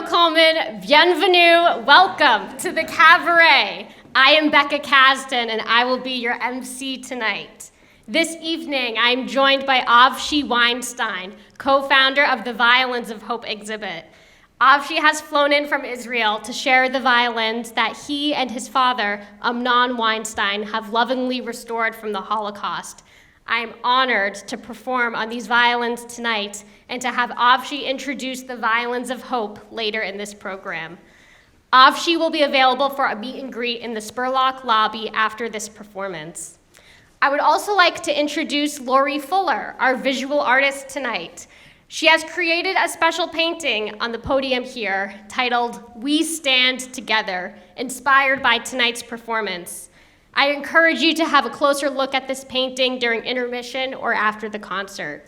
Willkommen, bienvenue, welcome to the Cabaret. I am Becca Kasdan, and I will be your MC tonight. This evening, I am joined by Avshalom Weinstein, co-founder of the Violins of Hope exhibit. Avshi has flown in from Israel to share the violins that he and his father, Amnon Weinstein, have lovingly restored from the Holocaust. I am honored to perform on these violins tonight and to have Avshi introduce the Violins of Hope later in this program. Avshi will be available for a meet and greet in the Spurlock lobby after this performance. I would also like to introduce Lori Fuller, our visual artist tonight. She has created a special painting on the podium here titled "We Stand Together," inspired by tonight's performance. I encourage you to have a closer look at this painting during intermission or after the concert.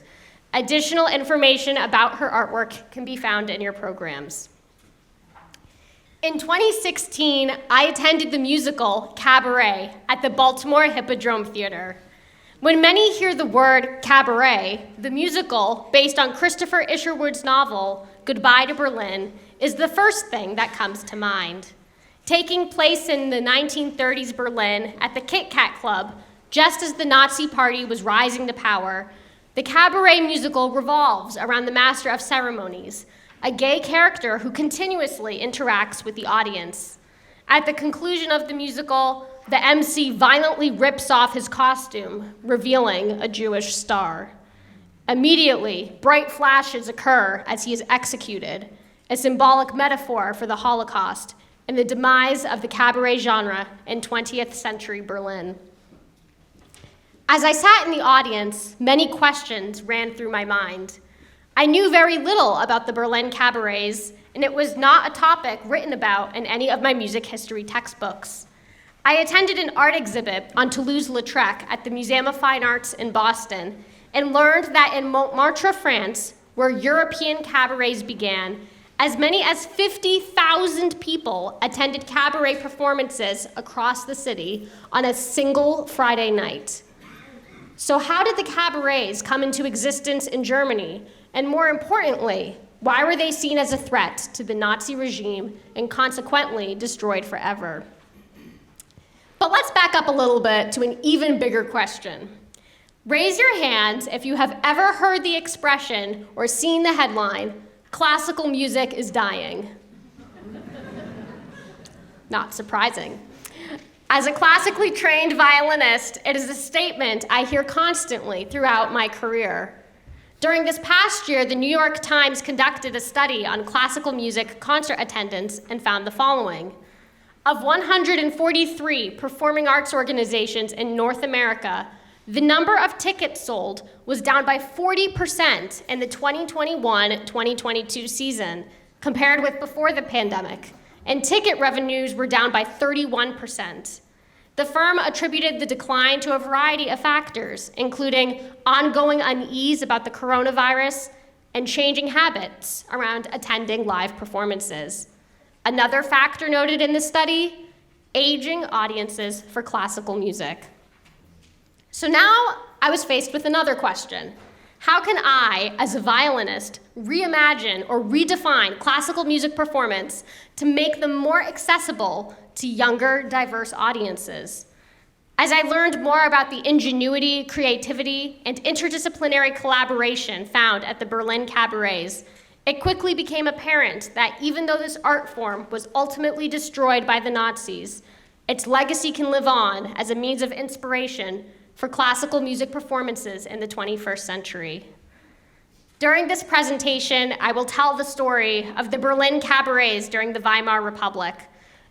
Additional information about her artwork can be found in your programs. In 2016, I attended the musical Cabaret at the Baltimore Hippodrome Theater. When many hear the word cabaret, the musical, based on Christopher Isherwood's novel, Goodbye to Berlin, is the first thing that comes to mind. Taking place in the 1930s Berlin at the Kit Kat Club, just as the Nazi Party was rising to power, the Cabaret musical revolves around the Master of Ceremonies, a gay character who continuously interacts with the audience. At the conclusion of the musical, the MC violently rips off his costume, revealing a Jewish star. Immediately, bright flashes occur as he is executed, a symbolic metaphor for the Holocaust and the demise of the cabaret genre in 20th century Berlin. As I sat in the audience, many questions ran through my mind. I knew very little about the Berlin cabarets, and it was not a topic written about in any of my music history textbooks. I attended an art exhibit on Toulouse-Lautrec at the Museum of Fine Arts in Boston and learned that in Montmartre, France, where European cabarets began, as many as 50,000 people attended cabaret performances across the city on a single Friday night. So how did the cabarets come into existence in Germany? And more importantly, why were they seen as a threat to the Nazi regime and consequently destroyed forever? But let's back up a little bit to an even bigger question. Raise your hands if you have ever heard the expression or seen the headline, "Classical music is dying." Not surprising. As a classically trained violinist, it is a statement I hear constantly throughout my career. During this past year, the New York Times conducted a study on classical music concert attendance and found the following. Of 143 performing arts organizations in North America, the number of tickets sold was down by 40% in the 2021-2022 season, compared with before the pandemic, and ticket revenues were down by 31%. The firm attributed the decline to a variety of factors, including ongoing unease about the coronavirus and changing habits around attending live performances. Another factor noted in the study, aging audiences for classical music. So now I was faced with another question. How can I, as a violinist, reimagine or redefine classical music performance to make them more accessible to younger, diverse audiences? As I learned more about the ingenuity, creativity, and interdisciplinary collaboration found at the Berlin cabarets, it quickly became apparent that even though this art form was ultimately destroyed by the Nazis, its legacy can live on as a means of inspiration for classical music performances in the 21st century. During this presentation, I will tell the story of the Berlin cabarets during the Weimar Republic,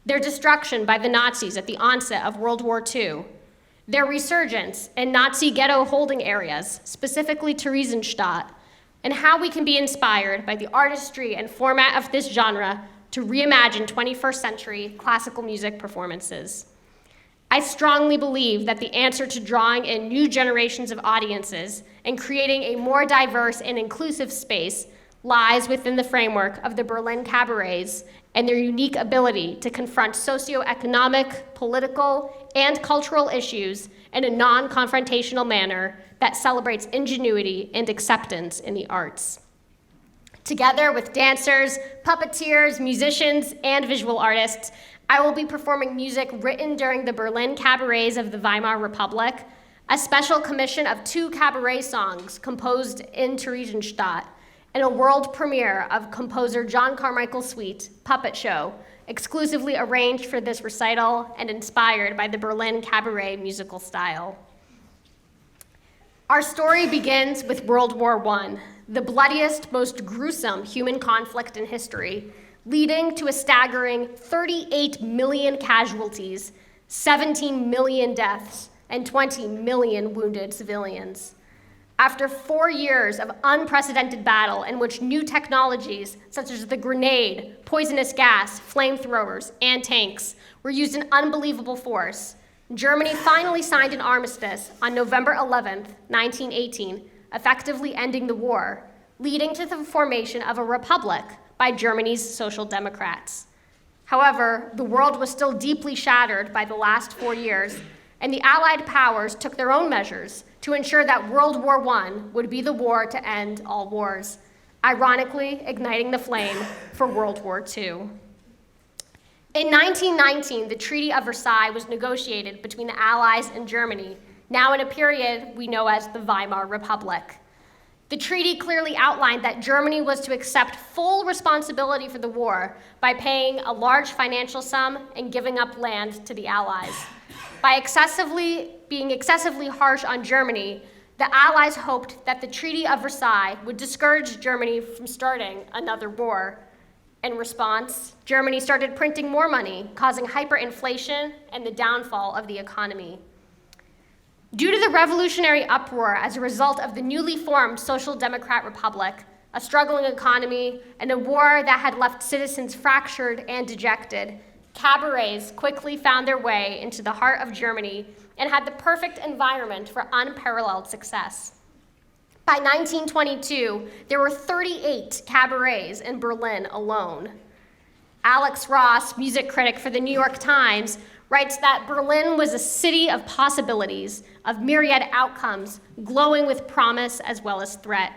their destruction by the Nazis at the onset of World War II, their resurgence in Nazi ghetto holding areas, specifically Theresienstadt, and how we can be inspired by the artistry and format of this genre to reimagine 21st century classical music performances. I strongly believe that the answer to drawing in new generations of audiences and creating a more diverse and inclusive space lies within the framework of the Berlin cabarets and their unique ability to confront socioeconomic, political, and cultural issues in a non-confrontational manner that celebrates ingenuity and acceptance in the arts. Together with dancers, puppeteers, musicians, and visual artists, I will be performing music written during the Berlin cabarets of the Weimar Republic, a special commission of 2 cabaret songs composed in Theresienstadt, and a world premiere of composer John Carmichael's suite, Puppet Show, exclusively arranged for this recital and inspired by the Berlin cabaret musical style. Our story begins with World War I, the bloodiest, most gruesome human conflict in history, leading to a staggering 38 million casualties, 17 million deaths, and 20 million wounded civilians. After 4 years of unprecedented battle in which new technologies such as the grenade, poisonous gas, flamethrowers, and tanks were used in unbelievable force, Germany finally signed an armistice on November 11, 1918, effectively ending the war, leading to the formation of a republic by Germany's Social Democrats. However, the world was still deeply shattered by the last 4 years, and the Allied powers took their own measures to ensure that World War I would be the war to end all wars, ironically igniting the flame for World War II. In 1919, the Treaty of Versailles was negotiated between the Allies and Germany, now in a period we know as the Weimar Republic. The treaty clearly outlined that Germany was to accept full responsibility for the war by paying a large financial sum and giving up land to the Allies. By being excessively harsh on Germany, the Allies hoped that the Treaty of Versailles would discourage Germany from starting another war. In response, Germany started printing more money, causing hyperinflation and the downfall of the economy. Due to the revolutionary uproar as a result of the newly formed Social Democrat Republic, a struggling economy, and a war that had left citizens fractured and dejected, cabarets quickly found their way into the heart of Germany and had the perfect environment for unparalleled success. By 1922, there were 38 cabarets in Berlin alone. Alex Ross, music critic for the New York Times, writes that Berlin was a city of possibilities, of myriad outcomes, glowing with promise as well as threat.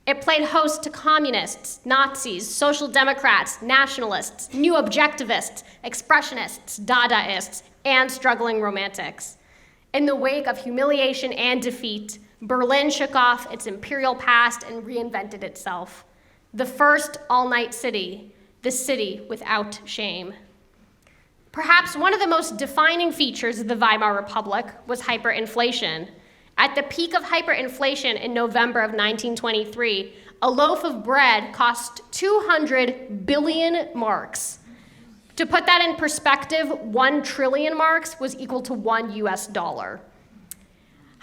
It played host to communists, Nazis, social democrats, nationalists, new objectivists, expressionists, Dadaists, and struggling romantics. In the wake of humiliation and defeat, Berlin shook off its imperial past and reinvented itself. The first all-night city, the city without shame. Perhaps one of the most defining features of the Weimar Republic was hyperinflation. At the peak of hyperinflation in November of 1923, a loaf of bread cost 200 billion marks. To put that in perspective, 1 trillion marks was equal to $1 US.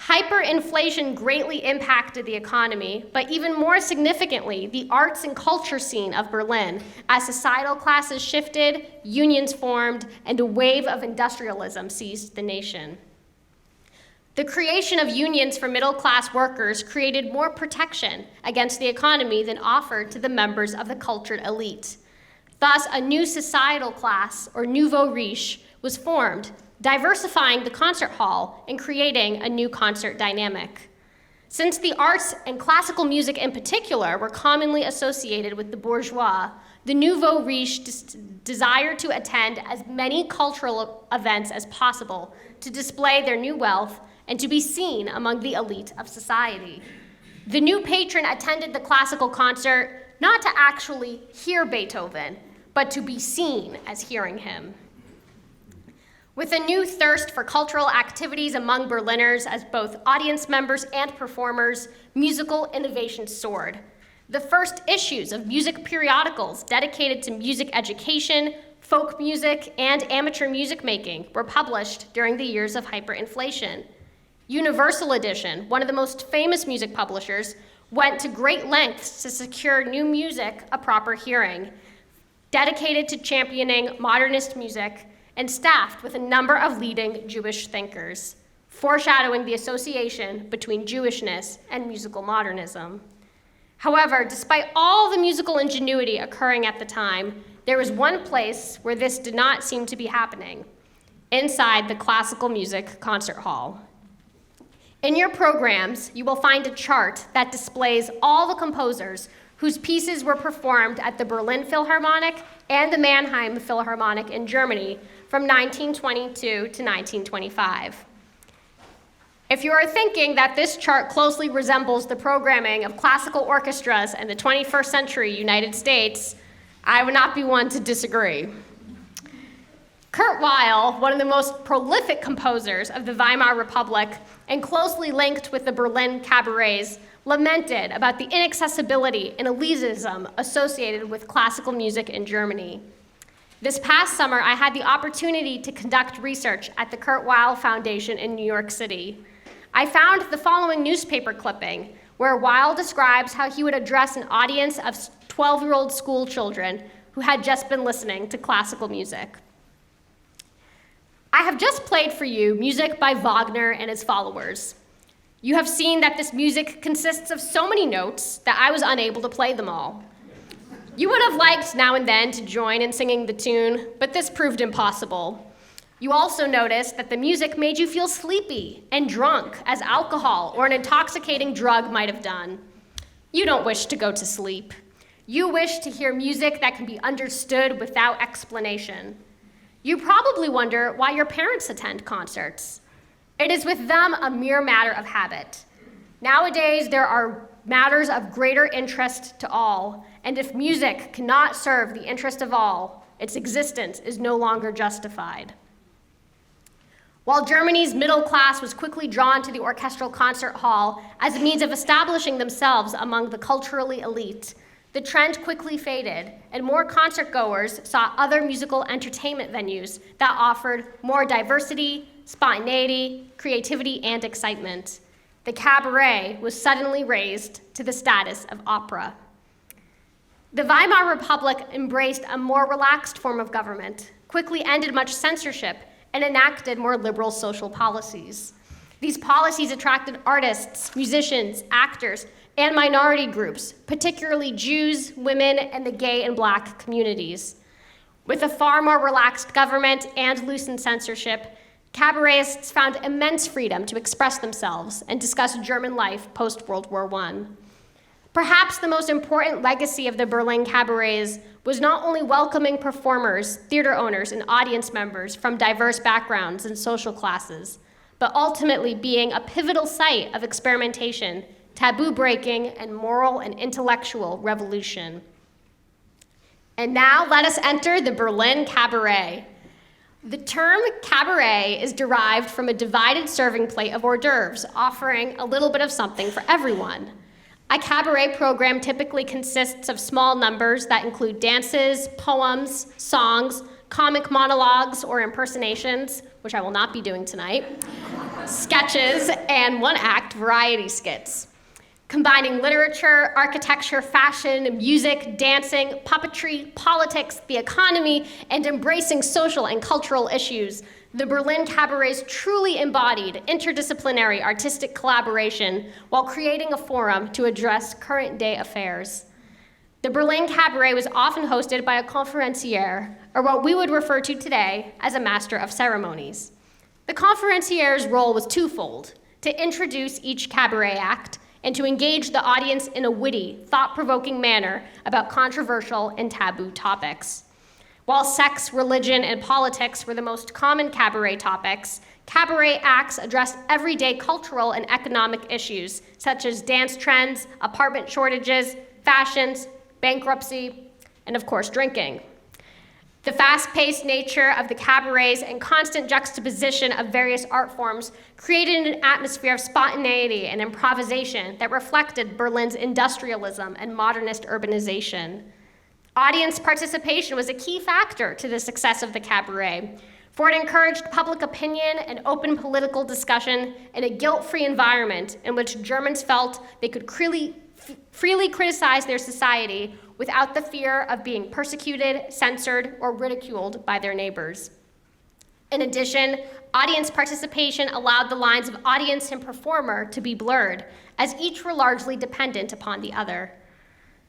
Hyperinflation greatly impacted the economy, but even more significantly, the arts and culture scene of Berlin, as societal classes shifted, unions formed, and a wave of industrialism seized the nation. The creation of unions for middle-class workers created more protection against the economy than offered to the members of the cultured elite. Thus, a new societal class, or nouveau riche, was formed, diversifying the concert hall and creating a new concert dynamic. Since the arts and classical music in particular were commonly associated with the bourgeois, the nouveau riche desired to attend as many cultural events as possible to display their new wealth and to be seen among the elite of society. The new patron attended the classical concert not to actually hear Beethoven, but to be seen as hearing him. With a new thirst for cultural activities among Berliners as both audience members and performers, musical innovation soared. The first issues of music periodicals dedicated to music education, folk music, and amateur music making were published during the years of hyperinflation. Universal Edition, one of the most famous music publishers, went to great lengths to secure new music a proper hearing, dedicated to championing modernist music, and staffed with a number of leading Jewish thinkers, foreshadowing the association between Jewishness and musical modernism. However, despite all the musical ingenuity occurring at the time, there was one place where this did not seem to be happening: inside the classical music concert hall. In your programs, you will find a chart that displays all the composers whose pieces were performed at the Berlin Philharmonic and the Mannheim Philharmonic in Germany from 1922 to 1925. If you are thinking that this chart closely resembles the programming of classical orchestras in the 21st century United States, I would not be one to disagree. Kurt Weill, one of the most prolific composers of the Weimar Republic and closely linked with the Berlin cabarets, lamented about the inaccessibility and elitism associated with classical music in Germany. This past summer, I had the opportunity to conduct research at the Kurt Weill Foundation in New York City. I found the following newspaper clipping, where Weill describes how he would address an audience of 12-year-old school children who had just been listening to classical music. I have just played for you music by Wagner and his followers. You have seen that this music consists of so many notes that I was unable to play them all. You would have liked now and then to join in singing the tune, but this proved impossible. You also noticed that the music made you feel sleepy and drunk, as alcohol or an intoxicating drug might have done. You don't wish to go to sleep. You wish to hear music that can be understood without explanation. You probably wonder why your parents attend concerts. It is with them a mere matter of habit. Nowadays, there are matters of greater interest to all, and if music cannot serve the interest of all, its existence is no longer justified. While Germany's middle class was quickly drawn to the orchestral concert hall as a means of establishing themselves among the culturally elite, the trend quickly faded, and more concertgoers sought other musical entertainment venues that offered more diversity, spontaneity, creativity, and excitement. The cabaret was suddenly raised to the status of opera. The Weimar Republic embraced a more relaxed form of government, quickly ended much censorship, and enacted more liberal social policies. These policies attracted artists, musicians, actors, and minority groups, particularly Jews, women, and the gay and Black communities. With a far more relaxed government and loosened censorship, cabaretists found immense freedom to express themselves and discuss German life post-World War I. Perhaps the most important legacy of the Berlin cabarets was not only welcoming performers, theater owners, and audience members from diverse backgrounds and social classes, but ultimately being a pivotal site of experimentation, taboo breaking, and moral and intellectual revolution. And now let us enter the Berlin Cabaret. The term cabaret is derived from a divided serving plate of hors d'oeuvres, offering a little bit of something for everyone. A cabaret program typically consists of small numbers that include dances, poems, songs, comic monologues or impersonations, which I will not be doing tonight, sketches, and one-act variety skits. Combining literature, architecture, fashion, music, dancing, puppetry, politics, the economy, and embracing social and cultural issues, the Berlin cabarets truly embodied interdisciplinary artistic collaboration while creating a forum to address current-day affairs. The Berlin Cabaret was often hosted by a conferencier, or what we would refer to today as a master of ceremonies. The conferencier's role was twofold: to introduce each cabaret act and to engage the audience in a witty, thought-provoking manner about controversial and taboo topics. While sex, religion, and politics were the most common cabaret topics, cabaret acts addressed everyday cultural and economic issues, such as dance trends, apartment shortages, fashions, bankruptcy, and of course, drinking. The fast-paced nature of the cabarets and constant juxtaposition of various art forms created an atmosphere of spontaneity and improvisation that reflected Berlin's industrialism and modernist urbanization. Audience participation was a key factor to the success of the cabaret, for it encouraged public opinion and open political discussion in a guilt-free environment in which Germans felt they could freely criticize their society without the fear of being persecuted, censored, or ridiculed by their neighbors. In addition, audience participation allowed the lines of audience and performer to be blurred, as each were largely dependent upon the other.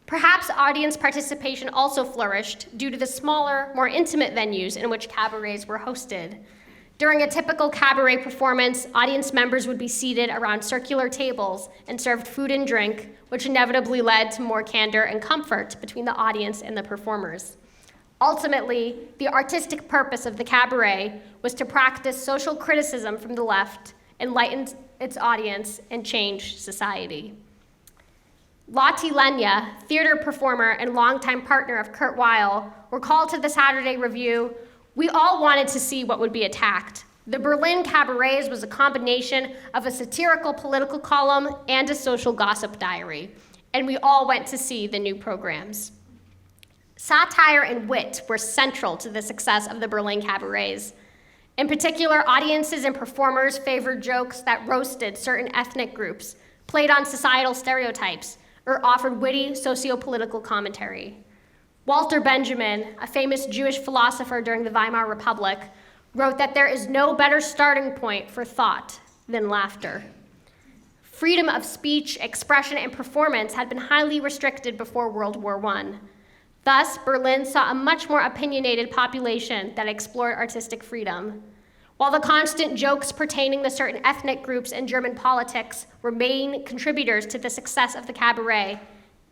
Perhaps audience participation also flourished due to the smaller, more intimate venues in which cabarets were hosted. During a typical cabaret performance, audience members would be seated around circular tables and served food and drink, which inevitably led to more candor and comfort between the audience and the performers. Ultimately, the artistic purpose of the cabaret was to practice social criticism from the left, enlighten its audience, and change society. Lottie Lenya, theater performer and longtime partner of Kurt Weill, recalled to the Saturday Review, "We all wanted to see what would be attacked. The Berlin Cabarets was a combination of a satirical political column and a social gossip diary, and we all went to see the new programs." Satire and wit were central to the success of the Berlin Cabarets. In particular, audiences and performers favored jokes that roasted certain ethnic groups, played on societal stereotypes, or offered witty socio-political commentary. Walter Benjamin, a famous Jewish philosopher during the Weimar Republic, wrote that there is no better starting point for thought than laughter. Freedom of speech, expression, and performance had been highly restricted before World War I. Thus, Berlin saw a much more opinionated population that explored artistic freedom. While the constant jokes pertaining to certain ethnic groups in German politics were main contributors to the success of the cabaret,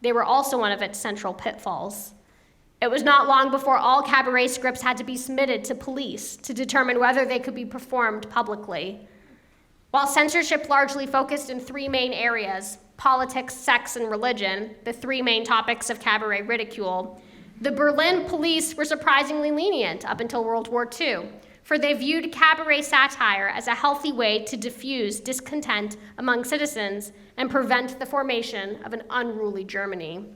they were also one of its central pitfalls. It was not long before all cabaret scripts had to be submitted to police to determine whether they could be performed publicly. While censorship largely focused in three main areas, politics, sex, and religion, the three main topics of cabaret ridicule, the Berlin police were surprisingly lenient up until World War II, for they viewed cabaret satire as a healthy way to diffuse discontent among citizens and prevent the formation of an unruly Germany.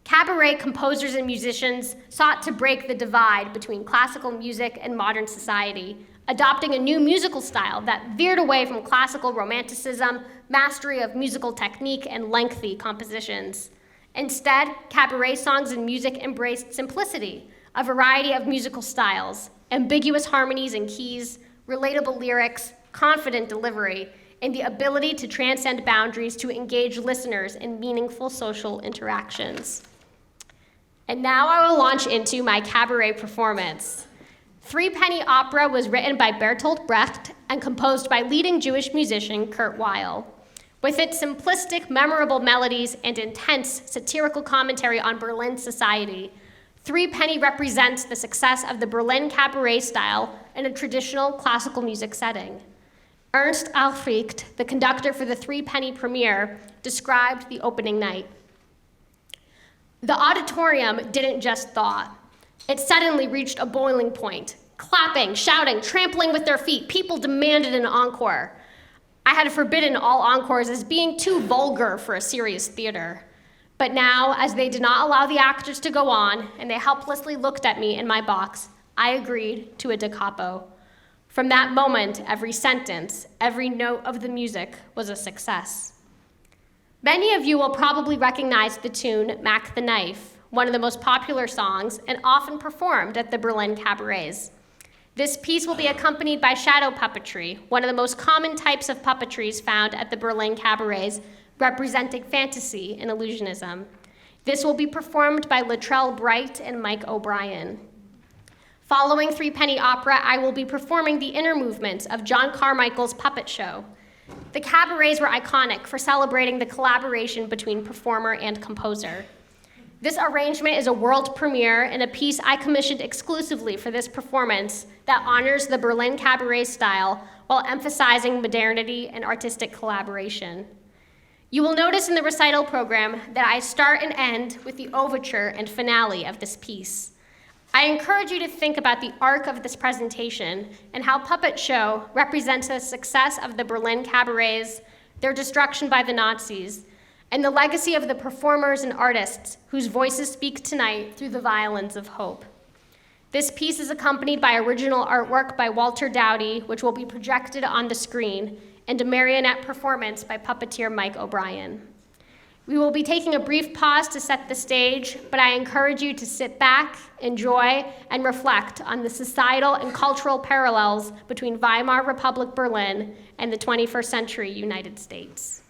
Cabaret composers and musicians sought to break the divide between classical music and modern society, adopting a new musical style that veered away from classical romanticism, mastery of musical technique, and lengthy compositions. Instead, cabaret songs and music embraced simplicity, a variety of musical styles, ambiguous harmonies and keys, relatable lyrics, confident delivery, and the ability to transcend boundaries to engage listeners in meaningful social interactions. And now I will launch into my cabaret performance. Threepenny Opera was written by Bertolt Brecht and composed by leading Jewish musician Kurt Weill. With its simplistic, memorable melodies and intense satirical commentary on Berlin society, Threepenny represents the success of the Berlin cabaret style in a traditional classical music setting. Ernst Alfricht, the conductor for the Threepenny premiere, described the opening night. "The auditorium didn't just thaw. It suddenly reached a boiling point. Clapping, shouting, trampling with their feet, people demanded an encore. I had forbidden all encores as being too vulgar for a serious theater. But now, as they did not allow the actors to go on, and they helplessly looked at me in my box, I agreed to a da capo. From that moment, every sentence, every note of the music was a success." Many of you will probably recognize the tune Mac the Knife, one of the most popular songs and often performed at the Berlin cabarets. This piece will be accompanied by shadow puppetry, one of the most common types of puppetries found at the Berlin cabarets, representing fantasy and illusionism. This will be performed by Latrelle Bright and Mike O'Brien. Following Threepenny Opera, I will be performing the inner movements of John Carmichael's puppet show. The cabarets were iconic for celebrating the collaboration between performer and composer. This arrangement is a world premiere and a piece I commissioned exclusively for this performance that honors the Berlin cabaret style while emphasizing modernity and artistic collaboration. You will notice in the recital program that I start and end with the overture and finale of this piece. I encourage you to think about the arc of this presentation and how Puppet Show represents the success of the Berlin cabarets, their destruction by the Nazis, and the legacy of the performers and artists whose voices speak tonight through the Violins of Hope. This piece is accompanied by original artwork by Walter Dowdy, which will be projected on the screen, and a marionette performance by puppeteer Mike O'Brien. We will be taking a brief pause to set the stage, but I encourage you to sit back, enjoy, and reflect on the societal and cultural parallels between Weimar Republic Berlin and the 21st century United States.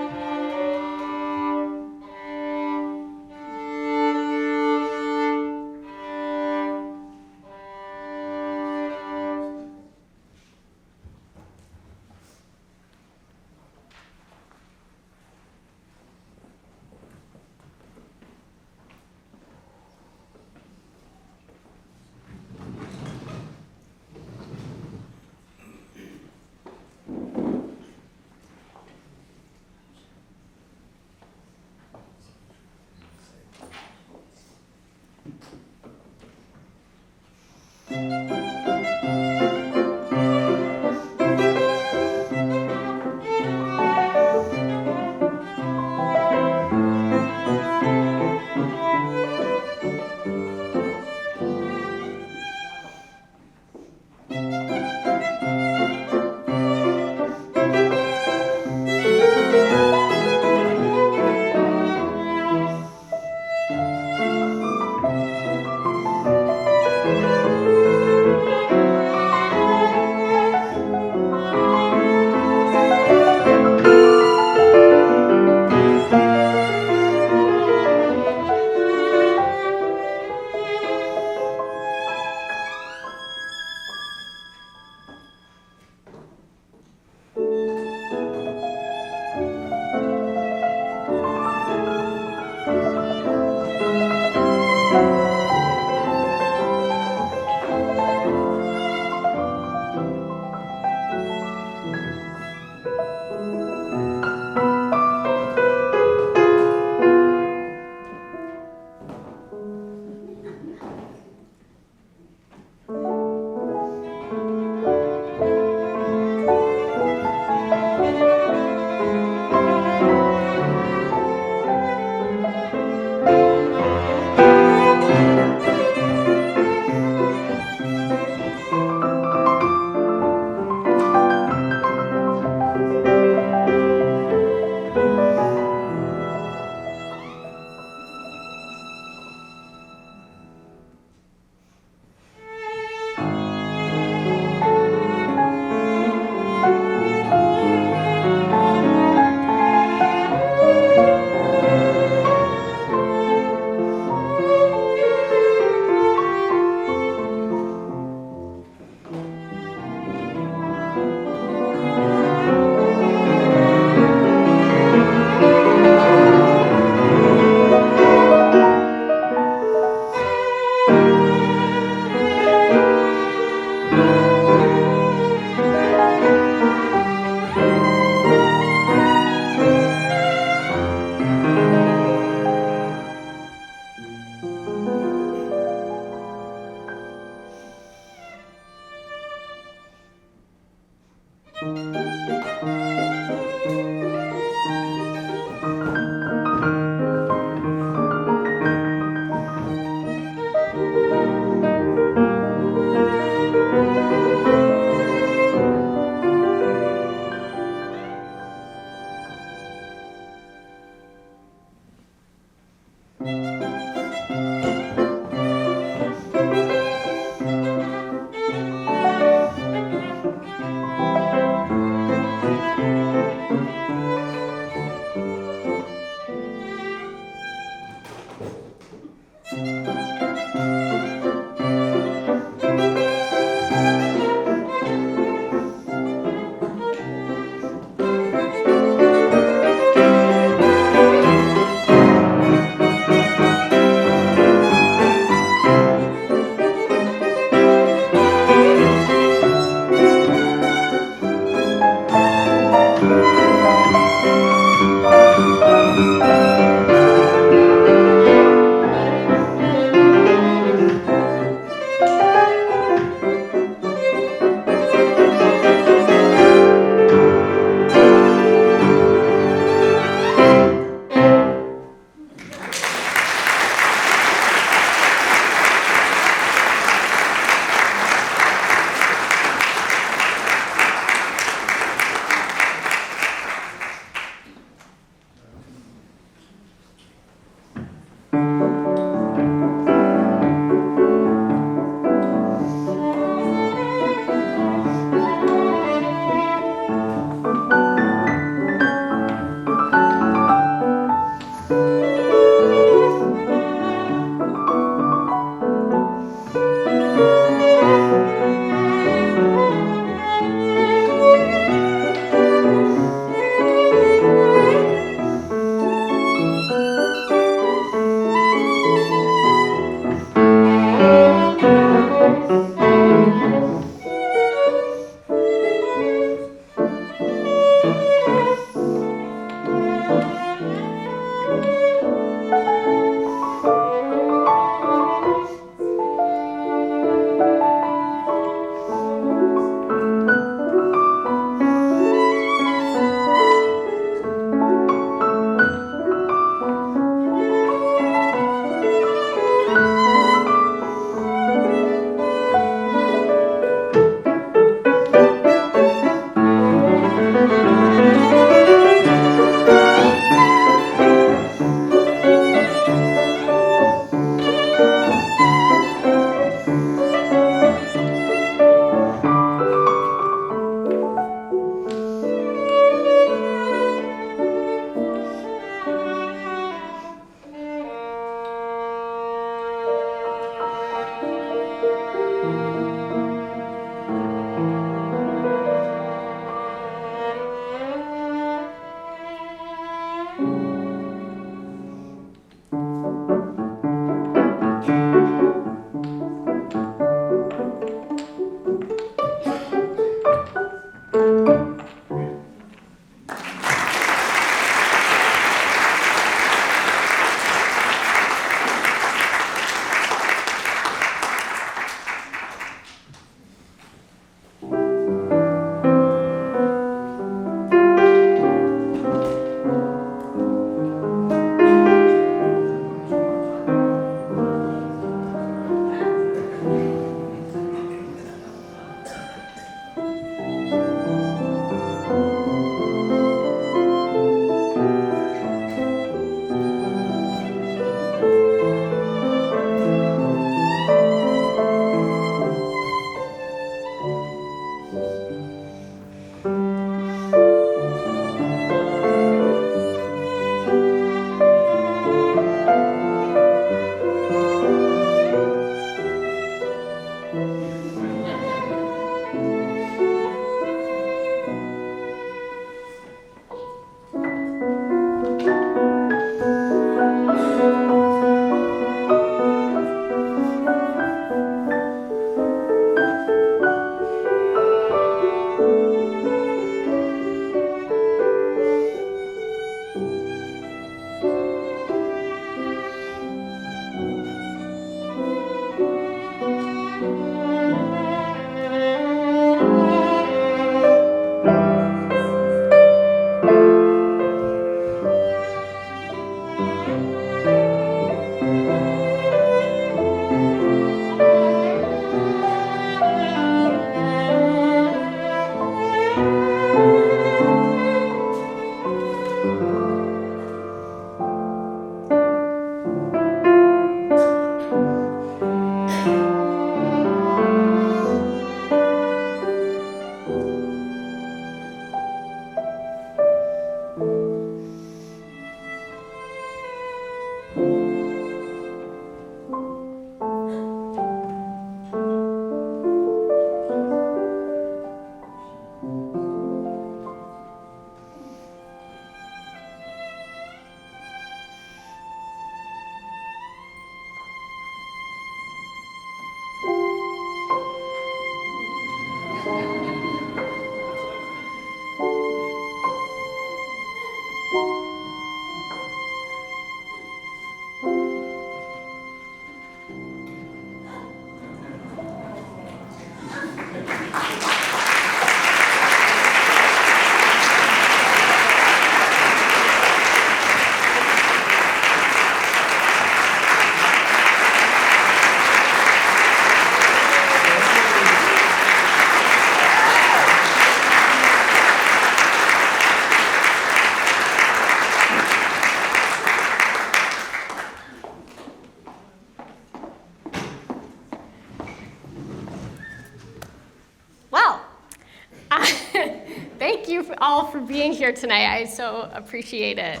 all for being here tonight. I so appreciate it.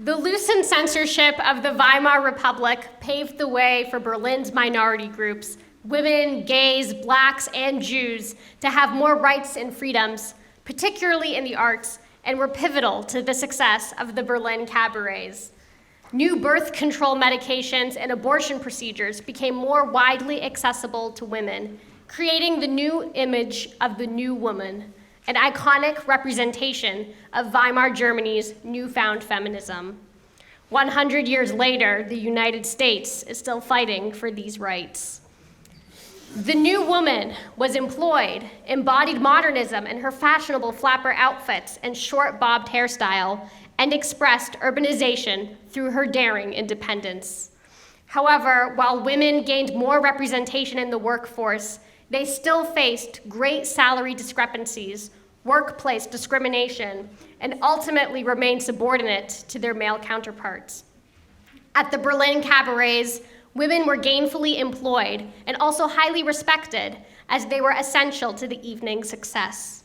The loosened censorship of the Weimar Republic paved the way for Berlin's minority groups, women, gays, blacks, and Jews, to have more rights and freedoms, particularly in the arts, and were pivotal to the success of the Berlin cabarets. New birth control medications and abortion procedures became more widely accessible to women, creating the new image of the new woman, an iconic representation of Weimar Germany's newfound feminism. 100 years later, the United States is still fighting for these rights. The new woman was employed, embodied modernism in her fashionable flapper outfits and short bobbed hairstyle, and expressed urbanization through her daring independence. However, while women gained more representation in the workforce, they still faced great salary discrepancies, workplace discrimination, and ultimately remained subordinate to their male counterparts. At the Berlin cabarets, women were gainfully employed and also highly respected, as they were essential to the evening's success.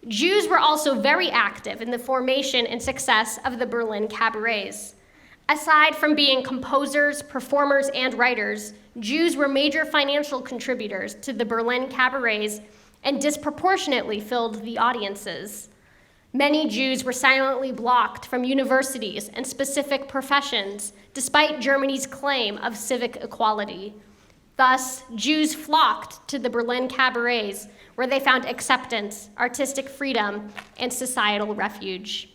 Jews were also very active in the formation and success of the Berlin cabarets. Aside from being composers, performers, and writers, Jews were major financial contributors to the Berlin cabarets and disproportionately filled the audiences. Many Jews were silently blocked from universities and specific professions, despite Germany's claim of civic equality. Thus, Jews flocked to the Berlin cabarets, where they found acceptance, artistic freedom, and societal refuge.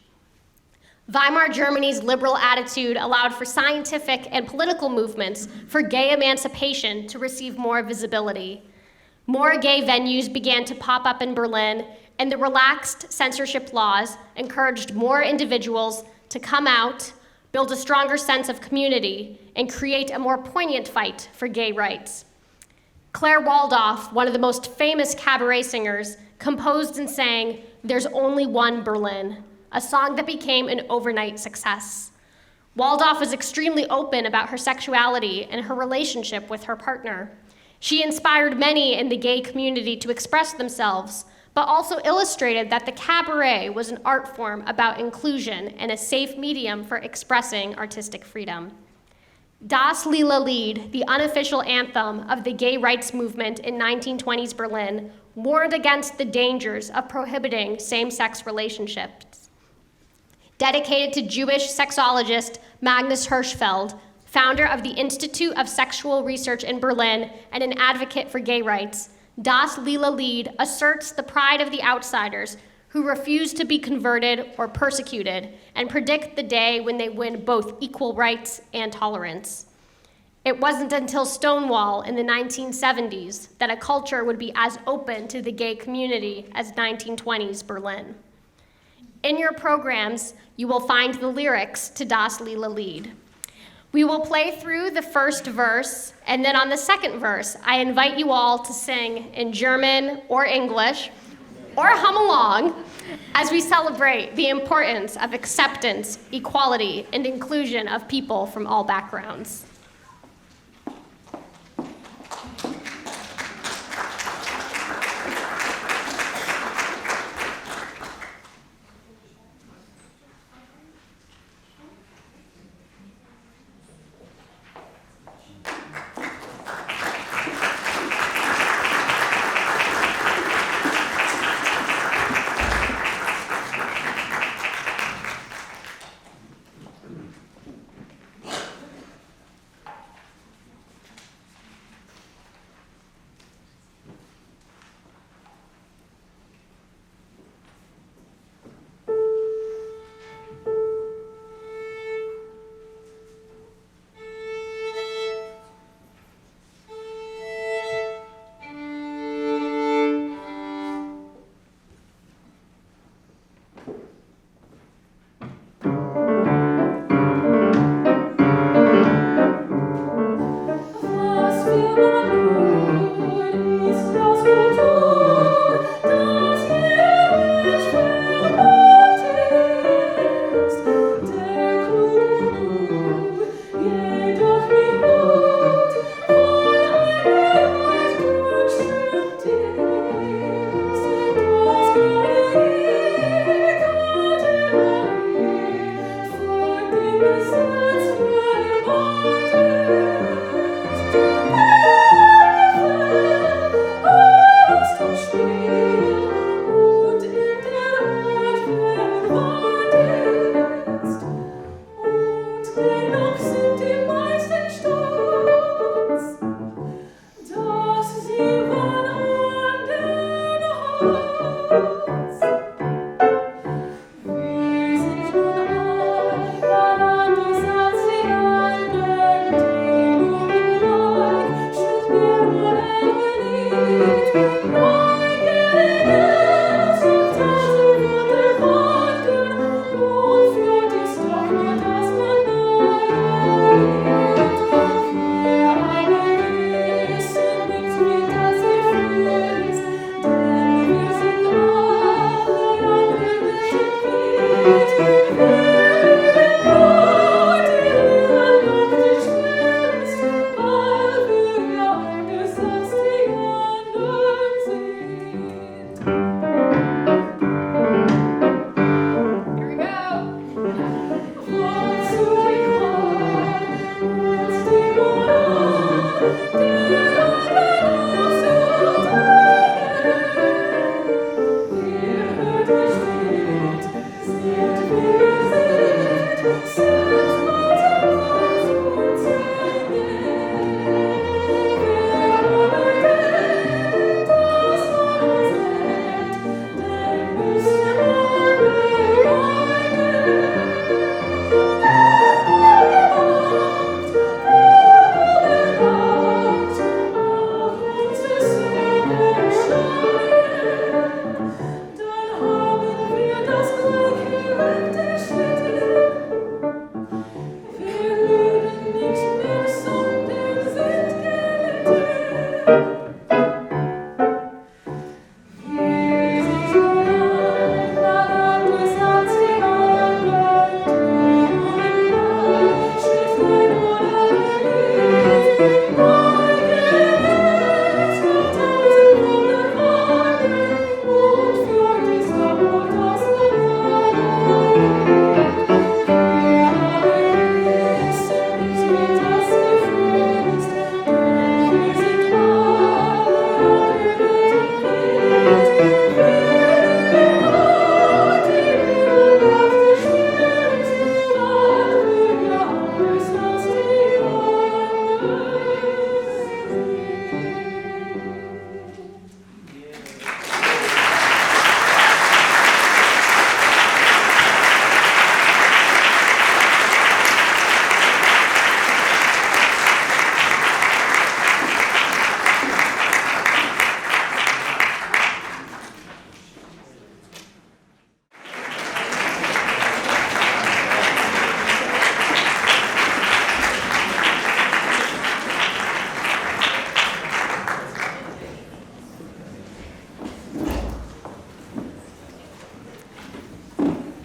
Weimar Germany's liberal attitude allowed for scientific and political movements for gay emancipation to receive more visibility. More gay venues began to pop up in Berlin, and the relaxed censorship laws encouraged more individuals to come out, build a stronger sense of community, and create a more poignant fight for gay rights. Claire Waldorf, one of the most famous cabaret singers, composed and sang "There's Only One Berlin," a song that became an overnight success. Waldorf was extremely open about her sexuality and her relationship with her partner. She inspired many in the gay community to express themselves, but also illustrated that the cabaret was an art form about inclusion and a safe medium for expressing artistic freedom. Das Lila Lied, the unofficial anthem of the gay rights movement in 1920s Berlin, warned against the dangers of prohibiting same-sex relationships. Dedicated to Jewish sexologist Magnus Hirschfeld, founder of the Institute of Sexual Research in Berlin and an advocate for gay rights, Das Lila Lied asserts the pride of the outsiders who refuse to be converted or persecuted and predict the day when they win both equal rights and tolerance. It wasn't until Stonewall in the 1970s that a culture would be as open to the gay community as 1920s Berlin. In your programs, you will find the lyrics to Das Lila Lied. We will play through the first verse, and then on the second verse, I invite you all to sing in German or English, or hum along, as we celebrate the importance of acceptance, equality, and inclusion of people from all backgrounds.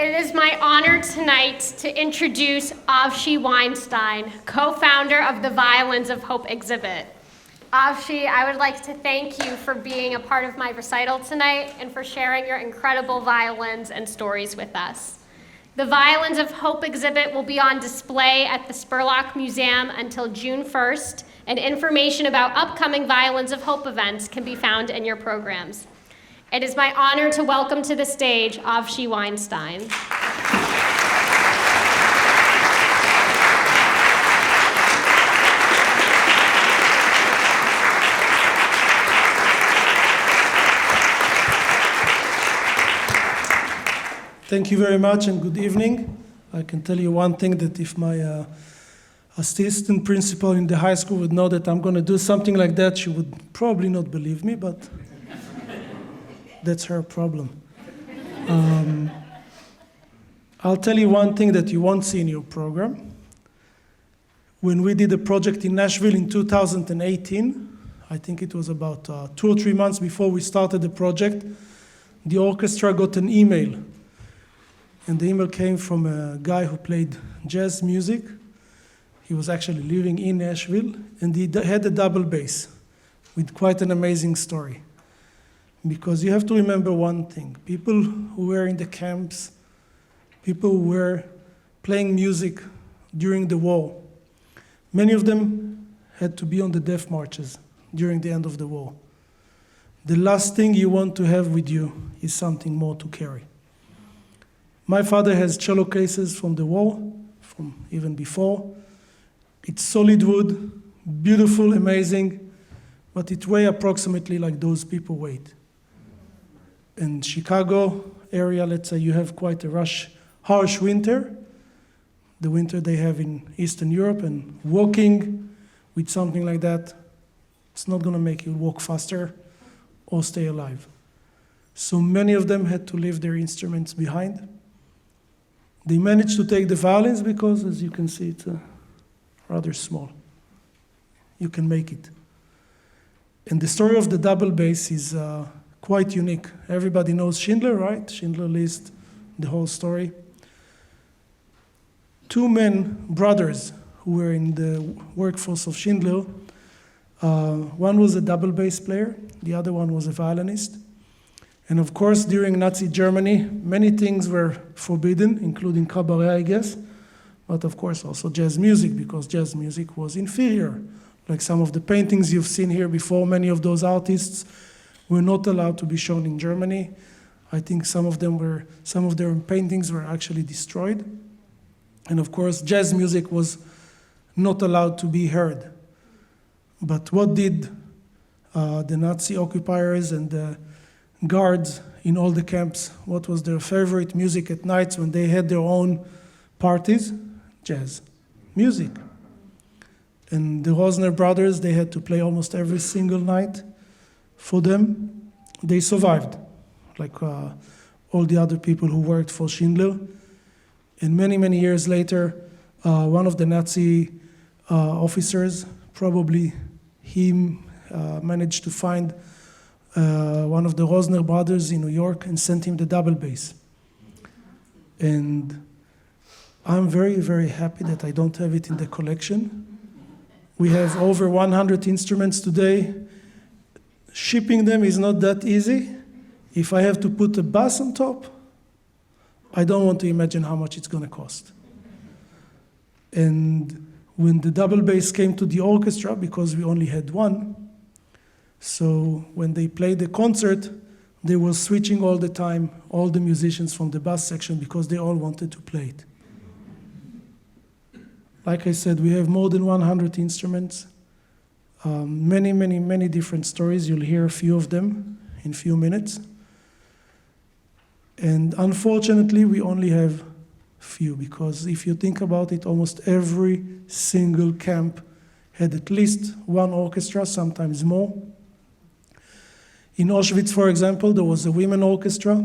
It is my honor tonight to introduce Avshalom Weinstein, co-founder of the Violins of Hope exhibit. Avshi, I would like to thank you for being a part of my recital tonight and for sharing your incredible violins and stories with us. The Violins of Hope exhibit will be on display at the Spurlock Museum until June 1st, and information about upcoming Violins of Hope events can be found in your programs. It is my honor to welcome to the stage Avshalom Weinstein. Thank you very much and good evening. I can tell you one thing, that if my assistant principal in the high school would know that I'm going to do something like that, she would probably not believe me, but that's her problem. I'll tell you one thing that you won't see in your program. When we did a project in Nashville in 2018, I think it was about 2 or 3 months before we started the project, the orchestra got an email. And the email came from a guy who played jazz music. He was actually living in Nashville, and he had a double bass with quite an amazing story. Because you have to remember one thing. People who were in the camps, people who were playing music during the war, many of them had to be on the death marches during the end of the war. The last thing you want to have with you is something more to carry. My father has cello cases from the war, from even before. It's solid wood, beautiful, amazing, but it weighs approximately like those people weight. In Chicago area, let's say you have quite a harsh winter, the winter they have in Eastern Europe, and walking with something like that, it's not going to make you walk faster or stay alive. So many of them had to leave their instruments behind. They managed to take the violins because, as you can see, it's rather small. You can make it. And the story of the double bass is quite unique. Everybody knows Schindler, right? Schindler List, the whole story. 2 brothers, who were in the workforce of Schindler. One was a double bass player, the other one was a violinist. And of course, during Nazi Germany, many things were forbidden, including cabaret, I guess, but of course also jazz music, because jazz music was inferior. Like some of the paintings you've seen here before, many of those artists were not allowed to be shown in Germany. I think some of their paintings were actually destroyed. And of course, jazz music was not allowed to be heard. But what did the Nazi occupiers and the guards in all the camps, what was their favorite music at nights when they had their own parties? Jazz music. And the Rosner brothers, they had to play almost every single night for them. They survived, like all the other people who worked for Schindler. And many, many years later, one of the Nazi officers, probably he managed to find one of the Rosner brothers in New York and sent him the double bass. And I'm very, very happy that I don't have it in the collection. We have over 100 instruments today. Shipping them is not that easy. If I have to put a bass on top, I don't want to imagine how much it's going to cost. And when the double bass came to the orchestra, because we only had one, so when they played the concert, they were switching all the time, all the musicians from the bass section, because they all wanted to play it. Like I said, we have more than 100 instruments, many, many, many different stories. You'll hear a few of them in a few minutes. And unfortunately, we only have few, because if you think about it, almost every single camp had at least one orchestra, sometimes more. In Auschwitz, for example, there was a women orchestra.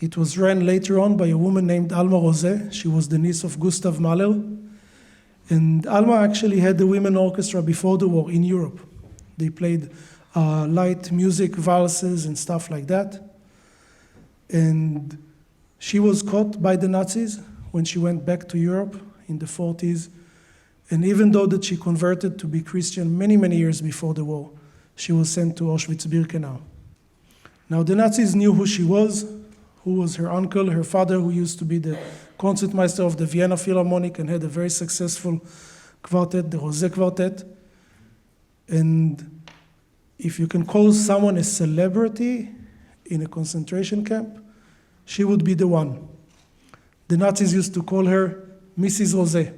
It was ran later on by a woman named Alma Rose. She was the niece of Gustav Mahler. And Alma actually had the women orchestra before the war in Europe. They played light music, valses, and stuff like that. And She was caught by the Nazis when she went back to Europe in the 40s. And even though that she converted to be Christian many, many years before the war, she was sent to Auschwitz-Birkenau. Now, the Nazis knew who she was, who was her uncle, her father, who used to be the concertmeister of the Vienna Philharmonic and had a very successful quartet, the Roque Quartet. And if you can call someone a celebrity in a concentration camp, she would be the one. The Nazis used to call her Mrs. Rose,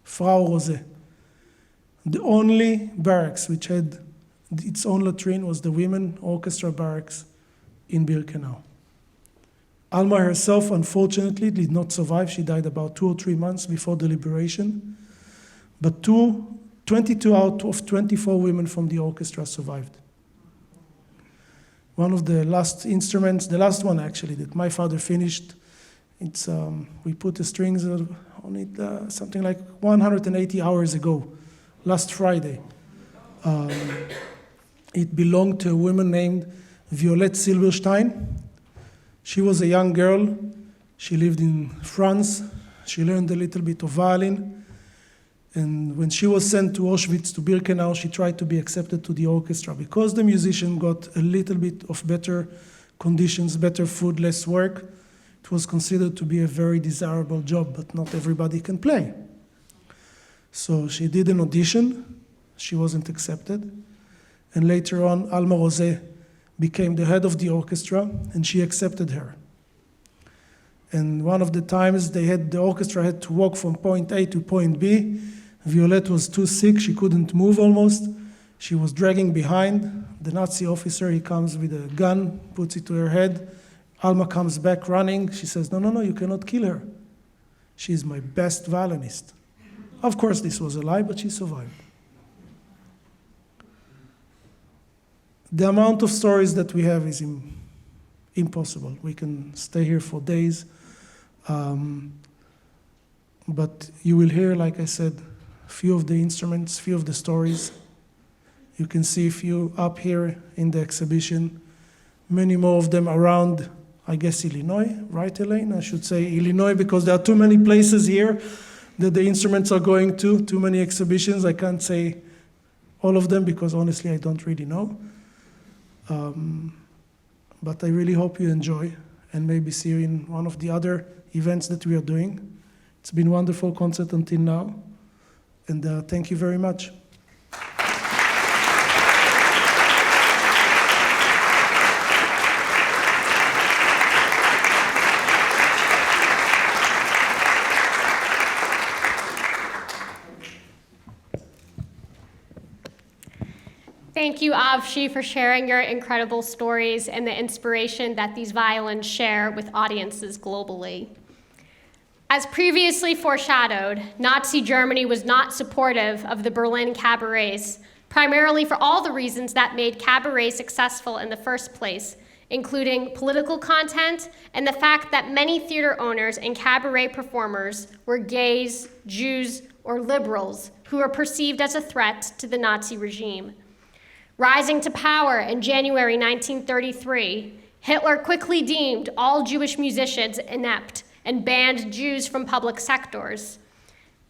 Frau Rose. The only barracks which had its own latrine was the women orchestra barracks in Birkenau. Alma herself, unfortunately, did not survive. She died about 2 or 3 months before the liberation. But 22 out of 24 women from the orchestra survived. One of the last instruments, the last one actually, that my father finished, it's we put the strings on it something like 180 hours ago, last Friday. It belonged to a woman named Violette Silberstein. She was a young girl. She lived in France. She learned a little bit of violin. And when she was sent to Auschwitz, to Birkenau, she tried to be accepted to the orchestra. Because the musician got a little bit of better conditions, better food, less work, it was considered to be a very desirable job, but not everybody can play. So she did an audition. She wasn't accepted. And later on, Alma Rose became the head of the orchestra, and she accepted her. And one of the times the orchestra had to walk from point A to point B. Violette was too sick, she couldn't move almost. She was dragging behind. The Nazi officer, he comes with a gun, puts it to her head. Alma comes back running. She says, no, you cannot kill her. She's my best violinist. Of course, this was a lie, but she survived. The amount of stories that we have is impossible. We can stay here for days. But you will hear, like I said, a few of the instruments, few of the stories. You can see a few up here in the exhibition. Many more of them around, I guess, Illinois, right, Elaine? I should say Illinois because there are too many places here that the instruments are going to, too many exhibitions. I can't say all of them because honestly I don't really know. But I really hope you enjoy and maybe see you in one of the other events that we are doing. It's been a wonderful concert until now, and thank you very much. Thank you, Avshi, for sharing your incredible stories and the inspiration that these violins share with audiences globally. As previously foreshadowed, Nazi Germany was not supportive of the Berlin cabarets, primarily for all the reasons that made cabaret successful in the first place, including political content and the fact that many theater owners and cabaret performers were gays, Jews, or liberals who were perceived as a threat to the Nazi regime. Rising to power in January 1933, Hitler quickly deemed all Jewish musicians inept and banned Jews from public sectors.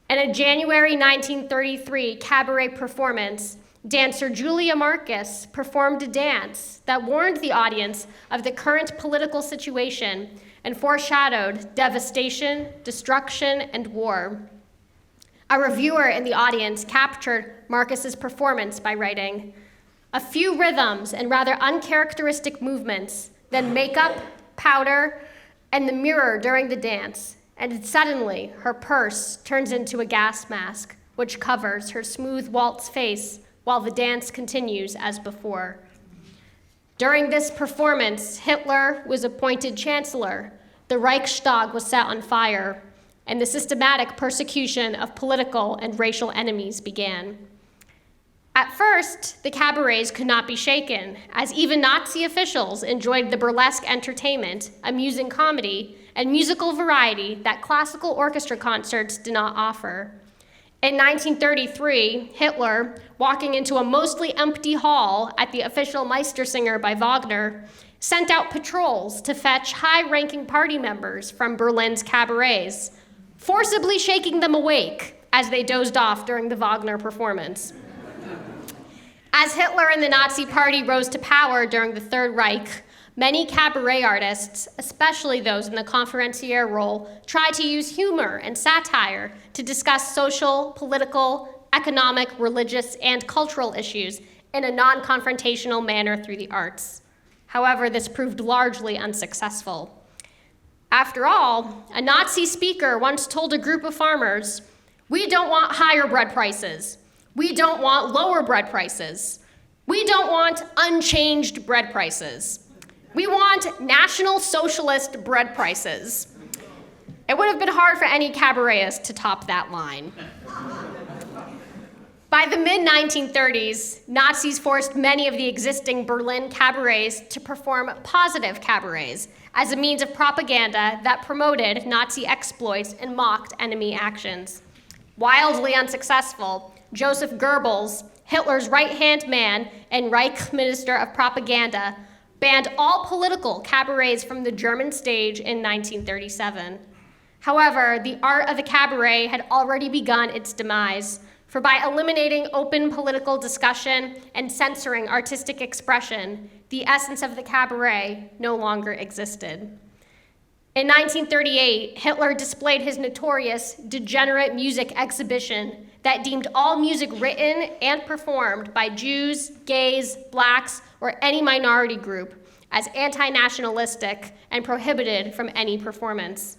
In a January 1933 cabaret performance, dancer Julia Marcus performed a dance that warned the audience of the current political situation and foreshadowed devastation, destruction, and war. A reviewer in the audience captured Marcus's performance by writing, "A few rhythms and rather uncharacteristic movements, then makeup, powder, and the mirror during the dance, and suddenly her purse turns into a gas mask, which covers her smooth waltz face while the dance continues as before." During this performance, Hitler was appointed chancellor, the Reichstag was set on fire, and the systematic persecution of political and racial enemies began. At first, the cabarets could not be shaken, as even Nazi officials enjoyed the burlesque entertainment, amusing comedy, and musical variety that classical orchestra concerts did not offer. In 1933, Hitler, walking into a mostly empty hall at the official Meistersinger by Wagner, sent out patrols to fetch high-ranking party members from Berlin's cabarets, forcibly shaking them awake as they dozed off during the Wagner performance. As Hitler and the Nazi Party rose to power during the Third Reich, many cabaret artists, especially those in the conferencier role, tried to use humor and satire to discuss social, political, economic, religious, and cultural issues in a non-confrontational manner through the arts. However, this proved largely unsuccessful. After all, a Nazi speaker once told a group of farmers, "We don't want higher bread prices. We don't want lower bread prices. We don't want unchanged bread prices. We want National Socialist bread prices." It would have been hard for any cabaretist to top that line. By the mid-1930s, Nazis forced many of the existing Berlin cabarets to perform positive cabarets as a means of propaganda that promoted Nazi exploits and mocked enemy actions. Wildly unsuccessful, Joseph Goebbels, Hitler's right-hand man and Reich Minister of Propaganda, banned all political cabarets from the German stage in 1937. However, the art of the cabaret had already begun its demise, for by eliminating open political discussion and censoring artistic expression, the essence of the cabaret no longer existed. In 1938, Hitler displayed his notorious degenerate music exhibition that deemed all music written and performed by Jews, gays, blacks, or any minority group as anti-nationalistic and prohibited from any performance.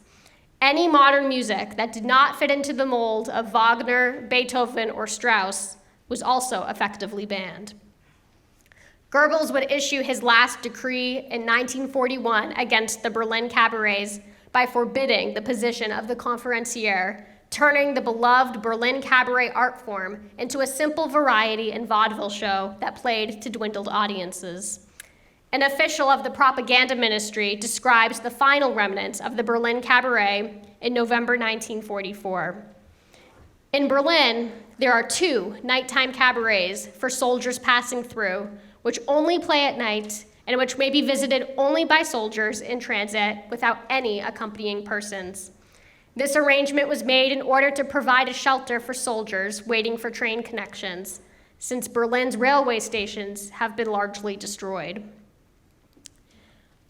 Any modern music that did not fit into the mold of Wagner, Beethoven, or Strauss was also effectively banned. Goebbels would issue his last decree in 1941 against the Berlin cabarets by forbidding the position of the conferencier, turning the beloved Berlin cabaret art form into a simple variety and vaudeville show that played to dwindled audiences. An official of the propaganda ministry describes the final remnants of the Berlin cabaret in November 1944. In Berlin, there are 2 nighttime cabarets for soldiers passing through, which only play at night and which may be visited only by soldiers in transit without any accompanying persons. This arrangement was made in order to provide a shelter for soldiers waiting for train connections, since Berlin's railway stations have been largely destroyed.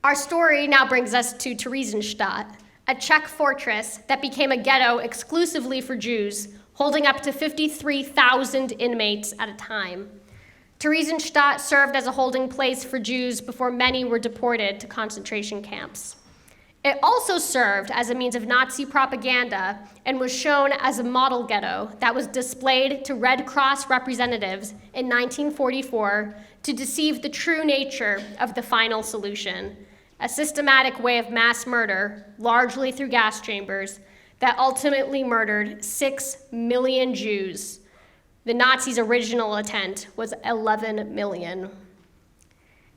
Our story now brings us to Theresienstadt, a Czech fortress that became a ghetto exclusively for Jews, holding up to 53,000 inmates at a time. Theresienstadt served as a holding place for Jews before many were deported to concentration camps. It also served as a means of Nazi propaganda and was shown as a model ghetto that was displayed to Red Cross representatives in 1944 to deceive the true nature of the final solution, a systematic way of mass murder, largely through gas chambers, that ultimately murdered 6 million Jews. The Nazis' original intent was 11 million.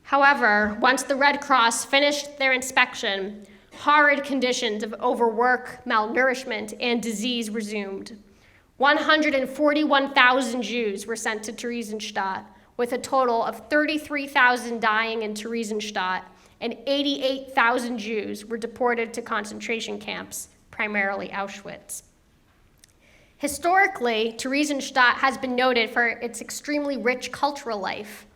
However, once the Red Cross finished their inspection, horrid conditions of overwork, malnourishment, and disease resumed. 141,000 Jews were sent to Theresienstadt, with a total of 33,000 dying in Theresienstadt, and 88,000 Jews were deported to concentration camps, primarily Auschwitz. Historically, Theresienstadt has been noted for its extremely rich cultural life.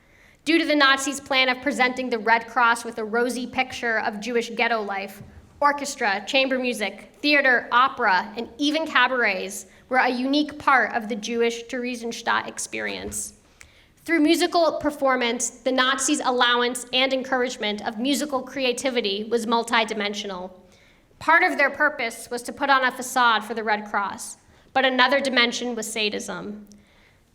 Due to the Nazis' plan of presenting the Red Cross with a rosy picture of Jewish ghetto life, orchestra, chamber music, theater, opera, and even cabarets were a unique part of the Jewish Theresienstadt experience. Through musical performance, the Nazis' allowance and encouragement of musical creativity was multidimensional. Part of their purpose was to put on a facade for the Red Cross, but another dimension was sadism.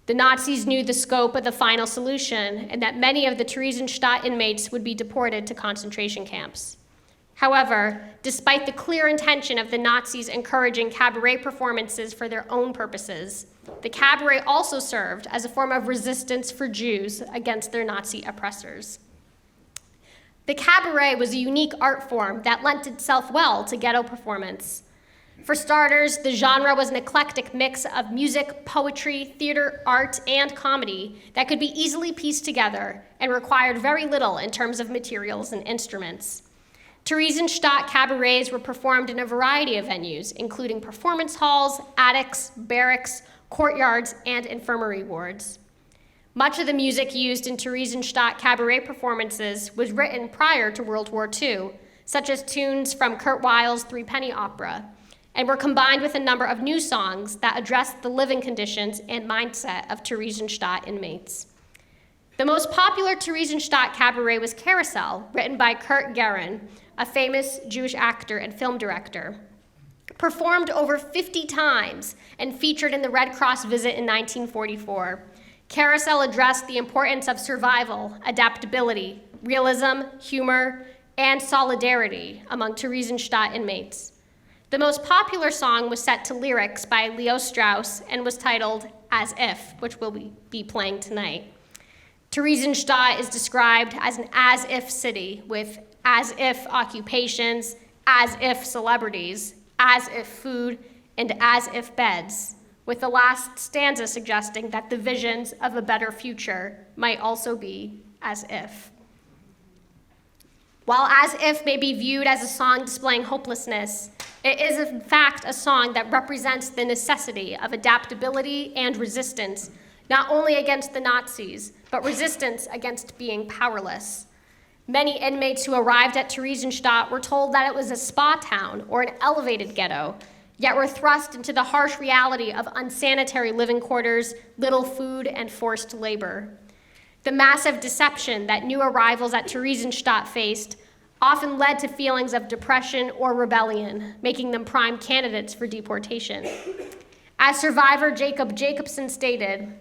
The Nazis knew the scope of the final solution and that many of the Theresienstadt inmates would be deported to concentration camps. However, despite the clear intention of the Nazis encouraging cabaret performances for their own purposes, the cabaret also served as a form of resistance for Jews against their Nazi oppressors. The cabaret was a unique art form that lent itself well to ghetto performance. For starters, the genre was an eclectic mix of music, poetry, theater, art, and comedy that could be easily pieced together and required very little in terms of materials and instruments. Theresienstadt cabarets were performed in a variety of venues, including performance halls, attics, barracks, courtyards, and infirmary wards. Much of the music used in Theresienstadt cabaret performances was written prior to World War II, such as tunes from Kurt Weill's Threepenny Opera, and were combined with a number of new songs that addressed the living conditions and mindset of Theresienstadt inmates. The most popular Theresienstadt cabaret was Carousel, written by Kurt Gehren, a famous Jewish actor and film director. Performed over 50 times and featured in the Red Cross visit in 1944, Carousel addressed the importance of survival, adaptability, realism, humor, and solidarity among Theresienstadt inmates. The most popular song was set to lyrics by Leo Strauss and was titled As If, which we'll be playing tonight. Theresienstadt is described as an as-if city with as-if occupations, as-if celebrities, as-if food, and as-if beds, with the last stanza suggesting that the visions of a better future might also be as if. While As If may be viewed as a song displaying hopelessness, it is in fact a song that represents the necessity of adaptability and resistance, not only against the Nazis, but resistance against being powerless. Many inmates who arrived at Theresienstadt were told that it was a spa town or an elevated ghetto, yet were thrust into the harsh reality of unsanitary living quarters, little food, and forced labor. The massive deception that new arrivals at Theresienstadt faced often led to feelings of depression or rebellion, making them prime candidates for deportation. As survivor Jacob Jacobson stated,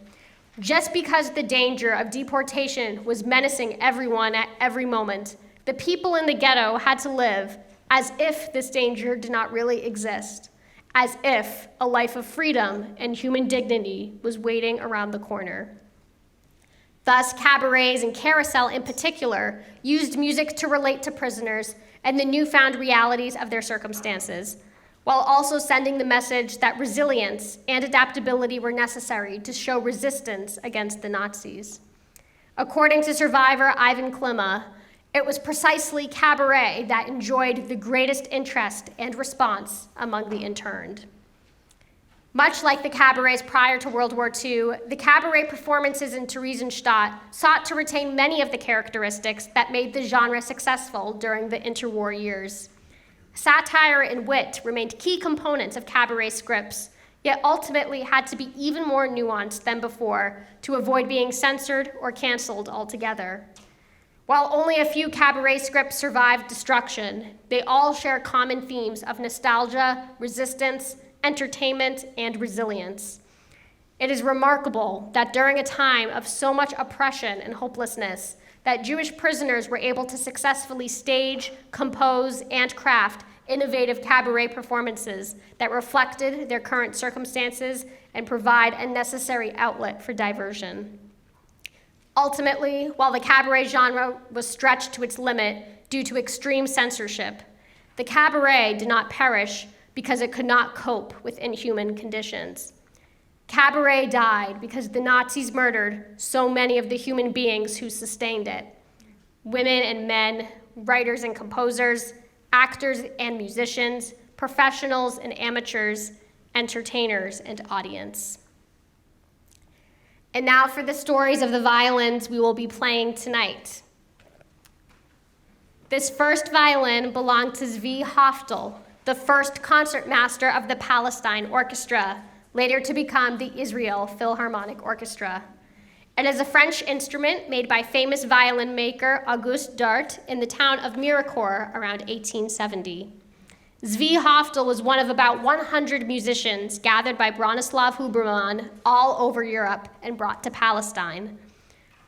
just because the danger of deportation was menacing everyone at every moment, the people in the ghetto had to live as if this danger did not really exist, as if a life of freedom and human dignity was waiting around the corner. Thus, cabarets and Carousel in particular used music to relate to prisoners and the newfound realities of their circumstances, while also sending the message that resilience and adaptability were necessary to show resistance against the Nazis. According to survivor Ivan Klima, it was precisely cabaret that enjoyed the greatest interest and response among the interned. Much like the cabarets prior to World War II, the cabaret performances in Theresienstadt sought to retain many of the characteristics that made the genre successful during the interwar years. Satire and wit remained key components of cabaret scripts, yet ultimately had to be even more nuanced than before to avoid being censored or canceled altogether. While only a few cabaret scripts survived destruction, they all share common themes of nostalgia, resistance, entertainment, and resilience. It is remarkable that during a time of so much oppression and hopelessness, that Jewish prisoners were able to successfully stage, compose, and craft innovative cabaret performances that reflected their current circumstances and provide a necessary outlet for diversion. Ultimately, while the cabaret genre was stretched to its limit due to extreme censorship, the cabaret did not perish because it could not cope with inhuman conditions. Cabaret died because the Nazis murdered so many of the human beings who sustained it: women and men, writers and composers, actors and musicians, professionals and amateurs, entertainers and audience. And now for the stories of the violins we will be playing tonight. This first violin belonged to Zvi Haftel, the first concertmaster of the Palestine Orchestra, later to become the Israel Philharmonic Orchestra. It is a French instrument made by famous violin maker Auguste Dart in the town of Mirecourt around 1870. Zvi Haftel was one of about 100 musicians gathered by Bronislaw Huberman all over Europe and brought to Palestine.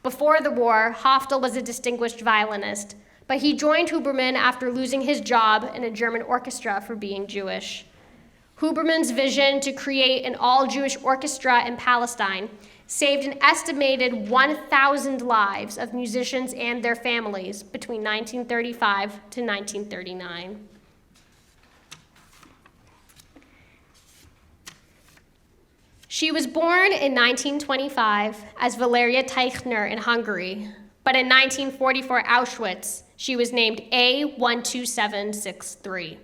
Before the war, Haftel was a distinguished violinist, but he joined Huberman after losing his job in a German orchestra for being Jewish. Huberman's vision to create an all-Jewish orchestra in Palestine saved an estimated 1,000 lives of musicians and their families between 1935 to 1939. She was born in 1925 as Valeria Teichner in Hungary, but in 1944 Auschwitz, she was named A12763.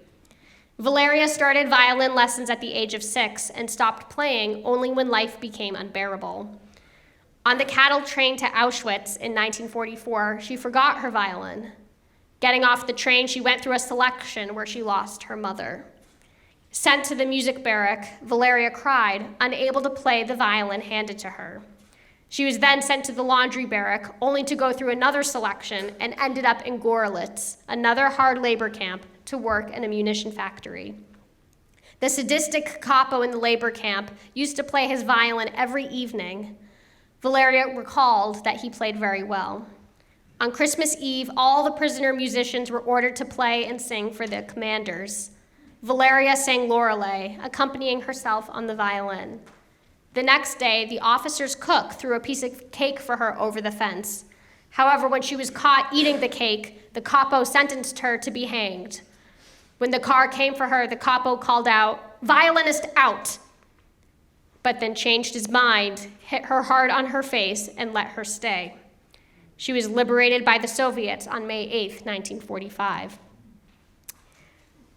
Valeria started violin lessons at the age of 6 and stopped playing only when life became unbearable. On the cattle train to Auschwitz in 1944, she forgot her violin. Getting off the train, she went through a selection where she lost her mother. Sent to the music barrack, Valeria cried, unable to play the violin handed to her. She was then sent to the laundry barrack, only to go through another selection and ended up in Gorlitz, another hard labor camp, to work in a munition factory. The sadistic capo in the labor camp used to play his violin every evening. Valeria recalled that he played very well. On Christmas Eve, all the prisoner musicians were ordered to play and sing for the commanders. Valeria sang Lorelei, accompanying herself on the violin. The next day, the officer's cook threw a piece of cake for her over the fence. However, when she was caught eating the cake, the capo sentenced her to be hanged. When the car came for her, the capo called out, "Violinist out!" but then changed his mind, hit her hard on her face, and let her stay. She was liberated by the Soviets on May 8, 1945.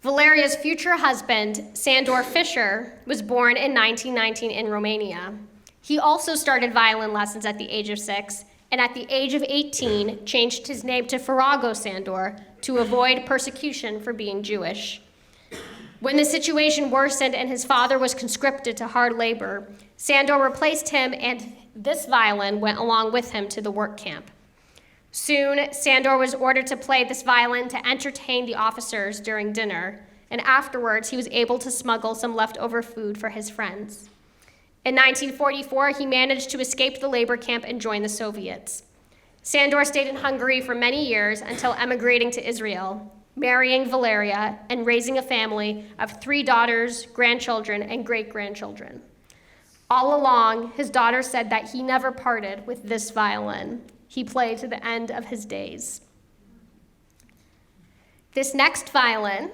Valeria's future husband, Sandor Fischer, was born in 1919 in Romania. He also started violin lessons at the age of 6, and at the age of 18, changed his name to Farago Sandor to avoid persecution for being Jewish. When the situation worsened and his father was conscripted to hard labor, Sandor replaced him, and this violin went along with him to the work camp. Soon, Sandor was ordered to play this violin to entertain the officers during dinner, and afterwards he was able to smuggle some leftover food for his friends. In 1944, he managed to escape the labor camp and join the Soviets. Sandor stayed in Hungary for many years until emigrating to Israel, marrying Valeria, and raising a family of 3 daughters, grandchildren, and great-grandchildren. All along, his daughter said that he never parted with this violin. He played to the end of his days. This next violin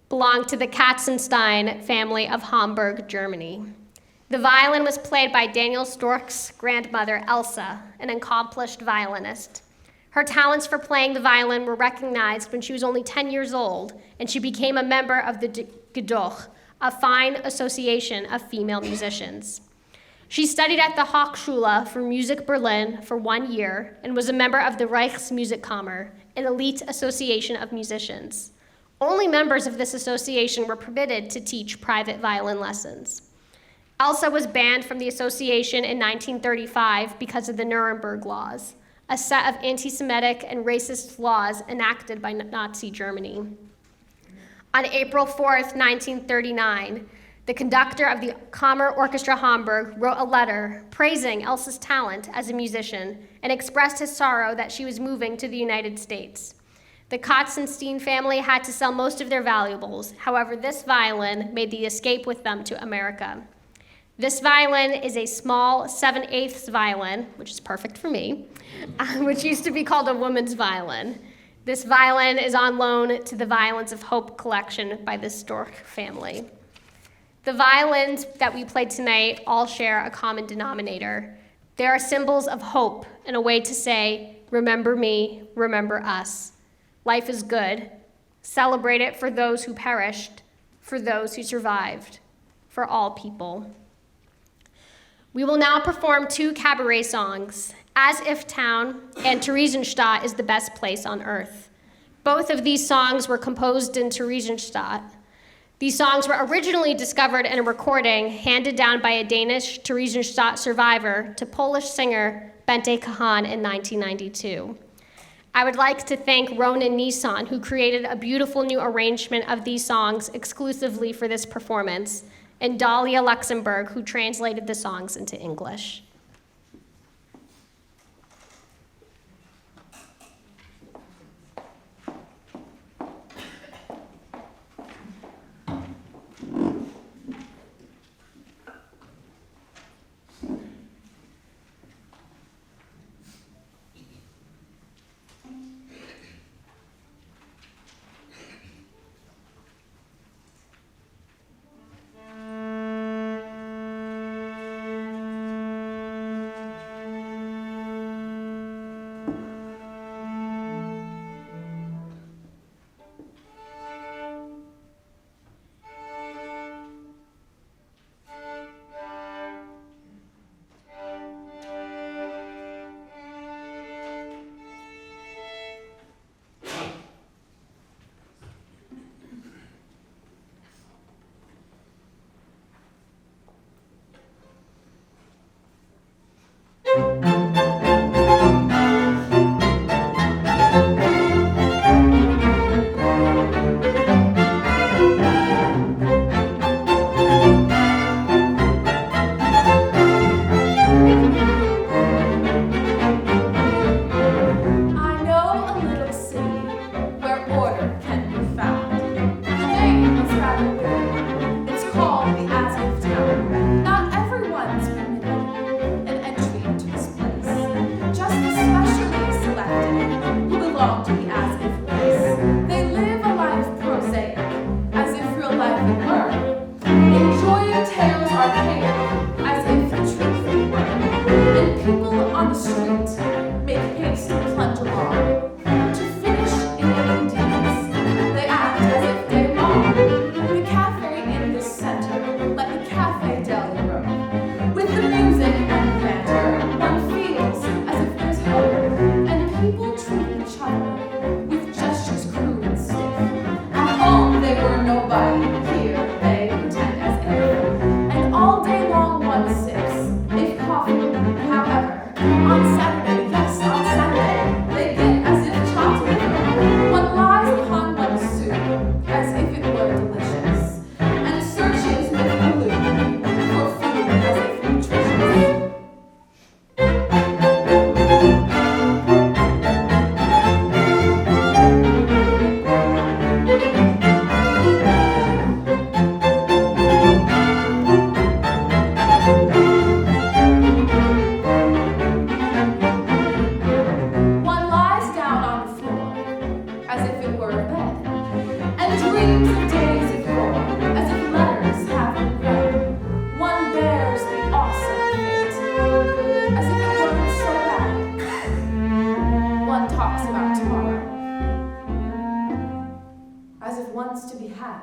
belonged to the Katzenstein family of Hamburg, Germany. The violin was played by Daniel Storck's grandmother, Elsa, an accomplished violinist. Her talents for playing the violin were recognized when she was only 10 years old, and she became a member of the Gedoch, a fine association of female musicians. She studied at the Hochschule für Musik Berlin for 1 year and was a member of the Reichsmusikkammer, an elite association of musicians. Only members of this association were permitted to teach private violin lessons. Elsa was banned from the association in 1935 because of the Nuremberg Laws, a set of anti-Semitic and racist laws enacted by Nazi Germany. On April 4th, 1939, the conductor of the Kammer Orchestra Hamburg wrote a letter praising Elsa's talent as a musician and expressed his sorrow that she was moving to the United States. The Katzenstein family had to sell most of their valuables. However, this violin made the escape with them to America. This violin is a small 7/8 violin, which is perfect for me, which used to be called a woman's violin. This violin is on loan to the Violins of Hope collection by the Storck family. The violins that we played tonight all share a common denominator. They are symbols of hope and a way to say, remember me, remember us. Life is good. Celebrate it for those who perished, for those who survived, for all people. We will now perform 2 cabaret songs, As If Town and Theresienstadt is the Best Place on Earth. Both of these songs were composed in Theresienstadt. These songs were originally discovered in a recording handed down by a Danish Theresienstadt survivor to Polish singer Bente Kahan in 1992. I would like to thank Ronan Nissan, who created a beautiful new arrangement of these songs exclusively for this performance, and Dahlia Luxemburg, who translated the songs into English. as if once to be had.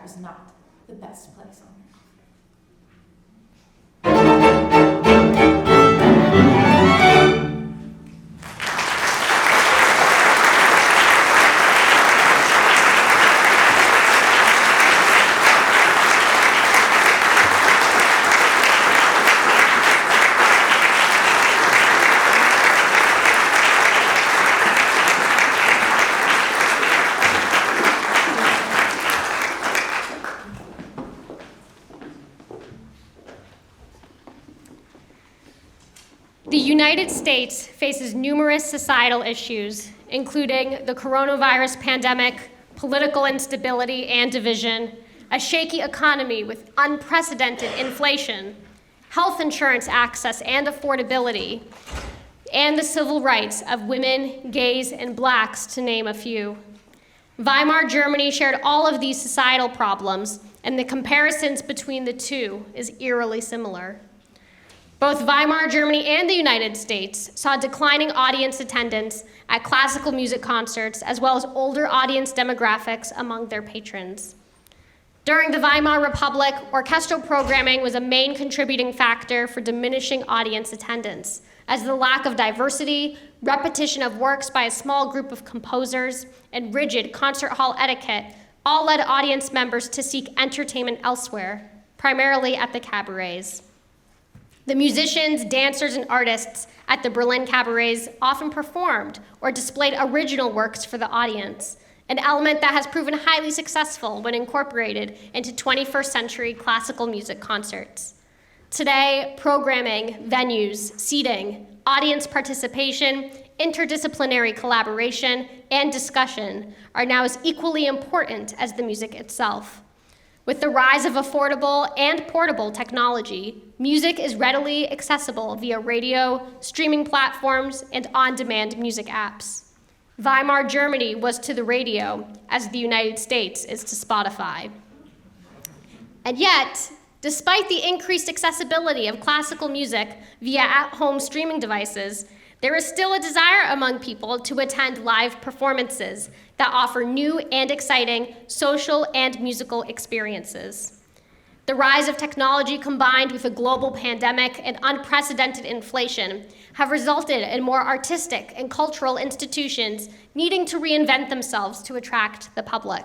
Was not the best place on earth. The United States faces numerous societal issues, including the coronavirus pandemic, political instability and division, a shaky economy with unprecedented inflation, health insurance access and affordability, and the civil rights of women, gays, and blacks, to name a few. Weimar Germany shared all of these societal problems, and the comparisons between the two is eerily similar. Both Weimar Germany and the United States saw declining audience attendance at classical music concerts, as well as older audience demographics among their patrons. During the Weimar Republic, orchestral programming was a main contributing factor for diminishing audience attendance, as the lack of diversity, repetition of works by a small group of composers, and rigid concert hall etiquette all led audience members to seek entertainment elsewhere, primarily at the cabarets. The musicians, dancers, and artists at the Berlin cabarets often performed or displayed original works for the audience, an element that has proven highly successful when incorporated into 21st century classical music concerts. Today, programming, venues, seating, audience participation, interdisciplinary collaboration, and discussion are now as equally important as the music itself. With the rise of affordable and portable technology, music is readily accessible via radio, streaming platforms, and on-demand music apps. Weimar Germany was to the radio as the United States is to Spotify. And yet, despite the increased accessibility of classical music via at-home streaming devices, there is still a desire among people to attend live performances that offer new and exciting social and musical experiences. The rise of technology combined with a global pandemic and unprecedented inflation have resulted in more artistic and cultural institutions needing to reinvent themselves to attract the public.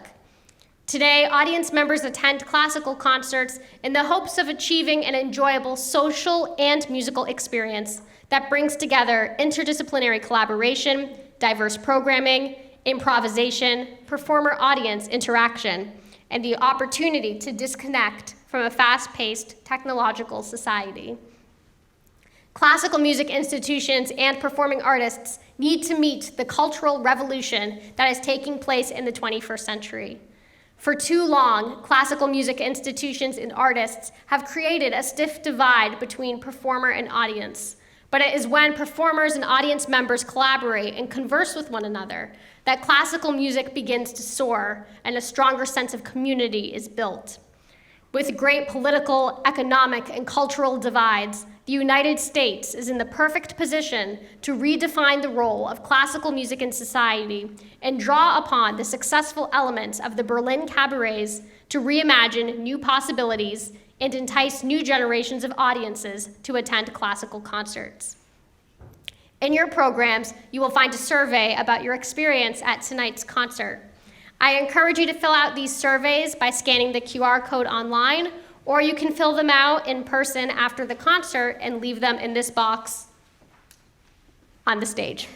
Today, audience members attend classical concerts in the hopes of achieving an enjoyable social and musical experience that brings together interdisciplinary collaboration, diverse programming, improvisation, performer-audience interaction, and the opportunity to disconnect from a fast-paced technological society. Classical music institutions and performing artists need to meet the cultural revolution that is taking place in the 21st century. For too long, classical music institutions and artists have created a stiff divide between performer and audience. But it is when performers and audience members collaborate and converse with one another that classical music begins to soar and a stronger sense of community is built. With great political, economic, and cultural divides, the United States is in the perfect position to redefine the role of classical music in society and draw upon the successful elements of the Berlin cabarets to reimagine new possibilities and entice new generations of audiences to attend classical concerts. In your programs, you will find a survey about your experience at tonight's concert. I encourage you to fill out these surveys by scanning the QR code online, or you can fill them out in person after the concert and leave them in this box on the stage.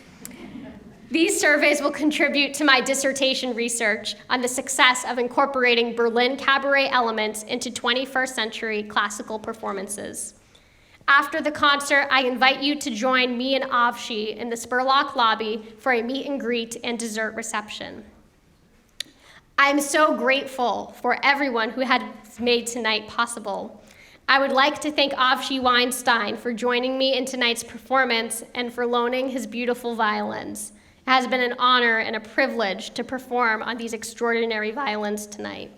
These surveys will contribute to my dissertation research on the success of incorporating Berlin cabaret elements into 21st century classical performances. After the concert, I invite you to join me and Avshi in the Spurlock lobby for a meet and greet and dessert reception. I'm so grateful for everyone who has made tonight possible. I would like to thank Avshalom Weinstein for joining me in tonight's performance and for loaning his beautiful violins. It has been an honor and a privilege to perform on these extraordinary violins tonight.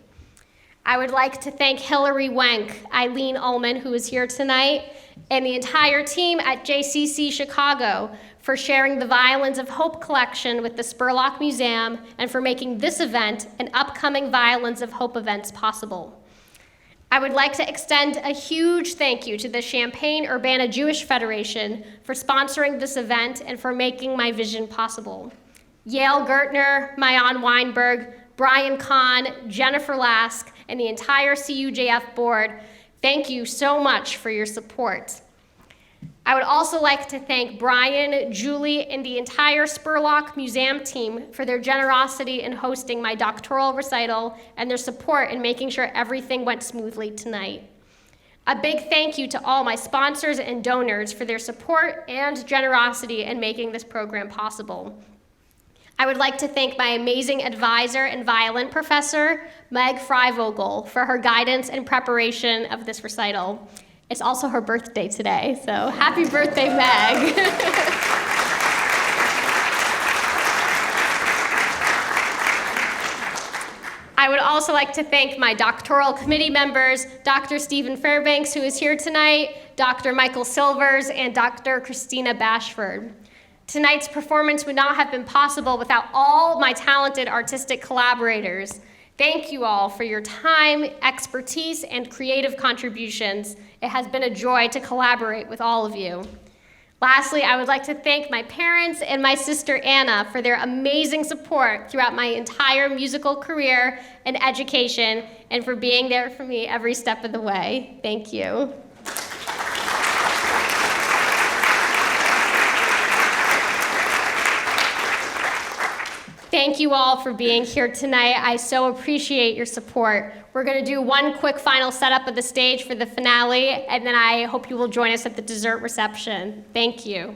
I would like to thank Hillary Wenk, Eileen Ullman, who is here tonight, and the entire team at JCC Chicago for sharing the Violins of Hope collection with the Spurlock Museum and for making this event and upcoming Violins of Hope events possible. I would like to extend a huge thank you to the Champaign-Urbana Jewish Federation for sponsoring this event and for making my vision possible. Yale Gertner, Mayan Weinberg, Brian Kahn, Jennifer Lask, and the entire CUJF board, thank you so much for your support. I would also like to thank Brian, Julie, and the entire Spurlock Museum team for their generosity in hosting my doctoral recital and their support in making sure everything went smoothly tonight. A big thank you to all my sponsors and donors for their support and generosity in making this program possible. I would like to thank my amazing advisor and violin professor, Meg Freivogel, for her guidance and preparation of this recital. It's also her birthday today, so happy birthday, Meg. I would also like to thank my doctoral committee members, Dr. Stephen Fairbanks, who is here tonight, Dr. Michael Silvers, and Dr. Christina Bashford. Tonight's performance would not have been possible without all my talented artistic collaborators. Thank you all for your time, expertise, and creative contributions. It has been a joy to collaborate with all of you. Lastly, I would like to thank my parents and my sister Anna for their amazing support throughout my entire musical career and education, and for being there for me every step of the way. Thank you. Thank you all for being here tonight. I so appreciate your support. We're going to do one quick final setup of the stage for the finale, and then I hope you will join us at the dessert reception. Thank you.